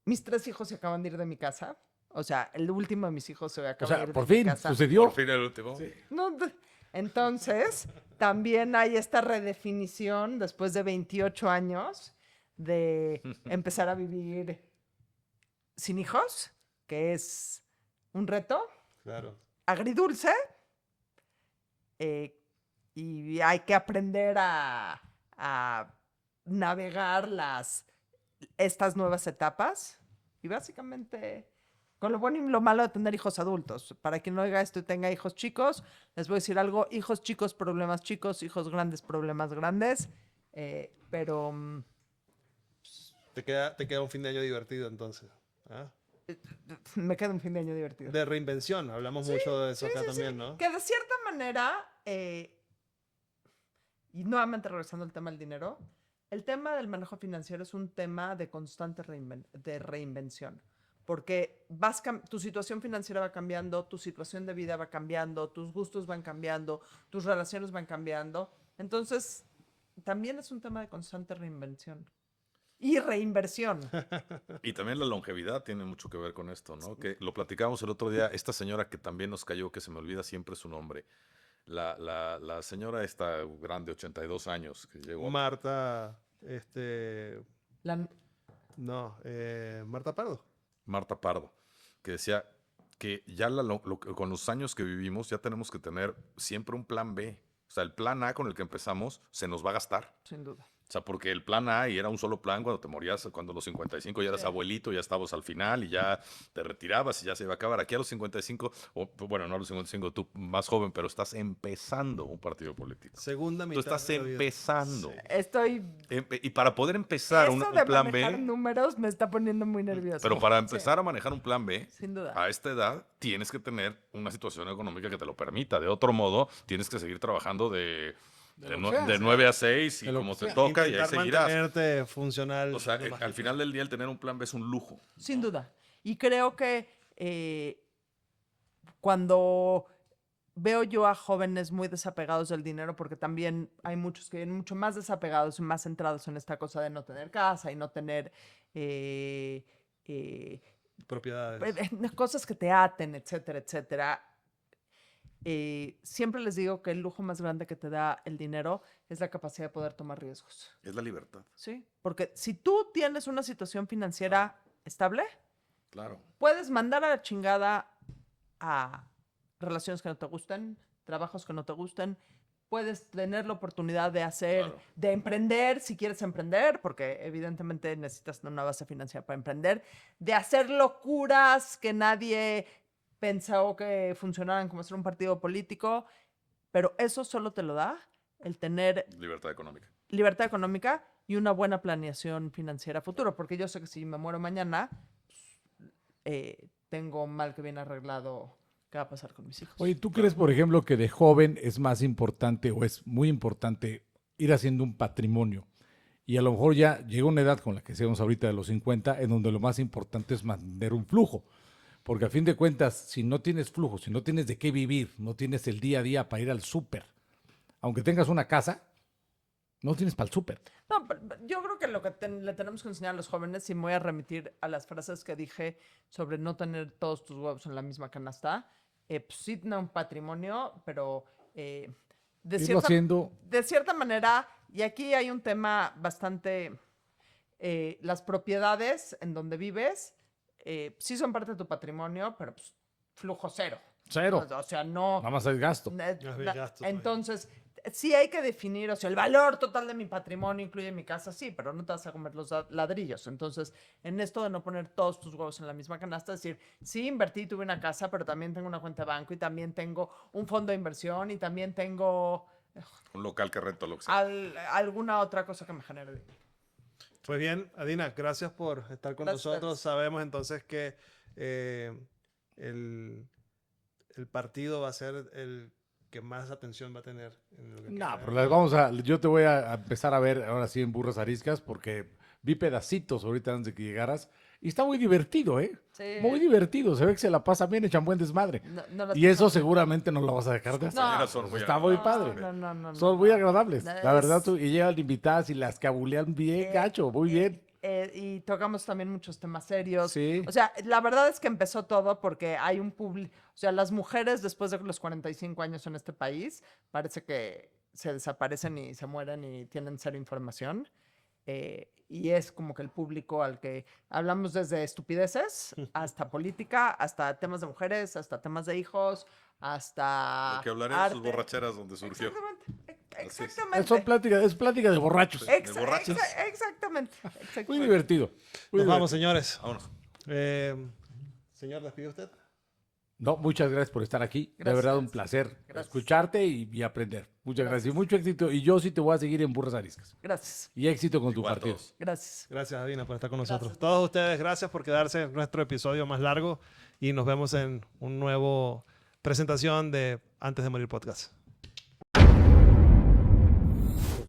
mis 3 hijos se acaban de ir de mi casa. O sea, el último de mis hijos se acaba O sea, de ir por de mi fin casa. sucedió. Por fin el último. Sí. No, entonces, también hay esta redefinición después de 28 años de empezar a vivir sin hijos, que es un reto, Claro. agridulce, y hay que aprender a navegar estas nuevas etapas. Y básicamente, con lo bueno y lo malo de tener hijos adultos. Para quien no oiga esto y tenga hijos chicos, les voy a decir algo: hijos chicos, problemas chicos; hijos grandes, problemas grandes. Pero Te queda un fin de año divertido entonces. ¿Ah? me queda un fin de año divertido. De reinvención, hablamos mucho de eso acá también, ¿no? Que de cierta manera, y nuevamente regresando al tema del dinero, el tema del manejo financiero es un tema de constante reinvención. Porque tu situación financiera va cambiando, tu situación de vida va cambiando, tus gustos van cambiando, tus relaciones van cambiando. Entonces, también es un tema de constante reinvención. Y reinversión. Y también la longevidad tiene mucho que ver con esto, ¿no? Que lo platicamos el otro día, esta señora que también nos cayó, que se me olvida siempre su nombre. La señora esta grande, 82 años, que llegó. Marta, La- no, Marta Pardo. Marta Pardo, que decía que ya con los años que vivimos ya tenemos que tener siempre un plan B. O sea, el plan A con el que empezamos se nos va a gastar. Sin duda. O sea, porque el plan A y era un solo plan cuando te morías, cuando a los 55 ya eras Sí. abuelito, ya estabas al final y ya te retirabas y ya se iba a acabar. Aquí a los 55, bueno, no a los 55, tú más joven, pero estás empezando un partido político. Segunda Tú mitad. estás de la vida. empezando. Sí. Estoy... Y para poder empezar Eso un de plan manejar B, números me está poniendo muy nervioso. pero para Sí, empezar a manejar un plan B, sin duda. a esta edad tienes que tener una situación económica que te lo permita. De otro modo, tienes que seguir trabajando de lo que sea, de 9 a 6 y de lo como que te sea. toca y ahí Intentar seguirás. mantenerte funcional. O sea, lo más al que final del día el tener un plan B es un lujo. Sin duda. Y creo que cuando veo yo a jóvenes muy desapegados del dinero, porque también hay muchos que vienen mucho más desapegados y más centrados en esta cosa de no tener casa y no tener propiedades. cosas que te aten, etcétera, etcétera. Siempre les digo que el lujo más grande que te da el dinero es la capacidad de poder tomar riesgos. Es la libertad. ¿Sí? Porque si tú tienes una situación financiera estable, Claro. puedes mandar a la chingada a relaciones que no te gusten, trabajos que no te gusten. Puedes tener la oportunidad de Claro. de emprender si quieres emprender, porque evidentemente necesitas una base financiera para emprender, de hacer locuras que nadie pensó que funcionaran, como ser un partido político, pero eso solo te lo da el tener Libertad económica. libertad económica y una buena planeación financiera a futuro, porque yo sé que si me muero mañana, tengo mal que bien arreglado qué va a pasar con mis hijos. Oye, ¿tú crees, por ejemplo, que de joven es más importante o es muy importante ir haciendo un patrimonio? Y a lo mejor ya llega una edad con la que seamos ahorita de los 50, en donde lo más importante es mantener un flujo. Porque a fin de cuentas, si no tienes flujo, si no tienes de qué vivir, no tienes el día a día para ir al súper, aunque tengas una casa, no tienes para el súper. No, pero yo creo que lo que le tenemos que enseñar a los jóvenes, y me voy a remitir a las frases que dije sobre no tener todos tus huevos en la misma canasta, pues sí tener un patrimonio, pero Irlo haciendo. de cierta manera, y aquí hay un tema bastante, las propiedades en donde vives, sí son parte de tu patrimonio, pero pues, flujo cero. Cero. O sea, no... Nada más hay gasto. gastos, Entonces, sí hay que definir, o sea, el valor total de mi patrimonio incluye mi casa, sí, pero no te vas a comer los ladrillos. Entonces, en esto de no poner todos tus huevos en la misma canasta, es decir, sí invertí y tuve una casa, pero también tengo una cuenta de banco y también tengo un fondo de inversión y también tengo Un local que rento, lo que sea. alguna otra cosa que me genere dinero. Pues bien, Adina, gracias por estar con Gracias. nosotros. Sabemos entonces que el partido va a ser el que más atención va a tener. En lo que No, queda. pero yo te voy a empezar a ver ahora sí en Burras Ariscas porque vi pedacitos ahorita antes de que llegaras y está muy divertido, ¿eh? Sí. Muy divertido, se ve que se la pasa bien, echan buen desmadre. No las Y eso tengo- seguramente no lo vas a dejar de hacer. compañeras son muy Está muy agradables. padre. No. Son muy agradables, la verdad. Es- Y llegan invitadas y las cabulean bien, gacho, muy bien. y tocamos también muchos temas serios. Sí. O sea, la verdad es que empezó todo porque hay un público, o sea, las mujeres después de los 45 años en este país, parece que se desaparecen y se mueren y tienen cero información. y es como que el público al que hablamos desde estupideces hasta política, hasta temas de mujeres, hasta temas de hijos, hasta Lo que hablaré de sus borracheras donde surgió. Exactamente. Así es. Exactamente. Es plática de borrachos. borrachos. Exactamente. Muy divertido. Muy Nos vamos, divertido. señores. Vámonos. Señor, ¿despide usted? No, muchas gracias por estar aquí. De Gracias. verdad, un placer Gracias. escucharte y aprender. Muchas gracias. Y mucho éxito. Y yo sí te voy a seguir en Burras Ariscas. Gracias. Y éxito con tu Igual partido. todos. Gracias. Gracias, Adina, por estar con nosotros. Gracias. Todos ustedes, gracias por quedarse en nuestro episodio más largo y nos vemos en un nuevo presentación de Antes de Morir Podcast.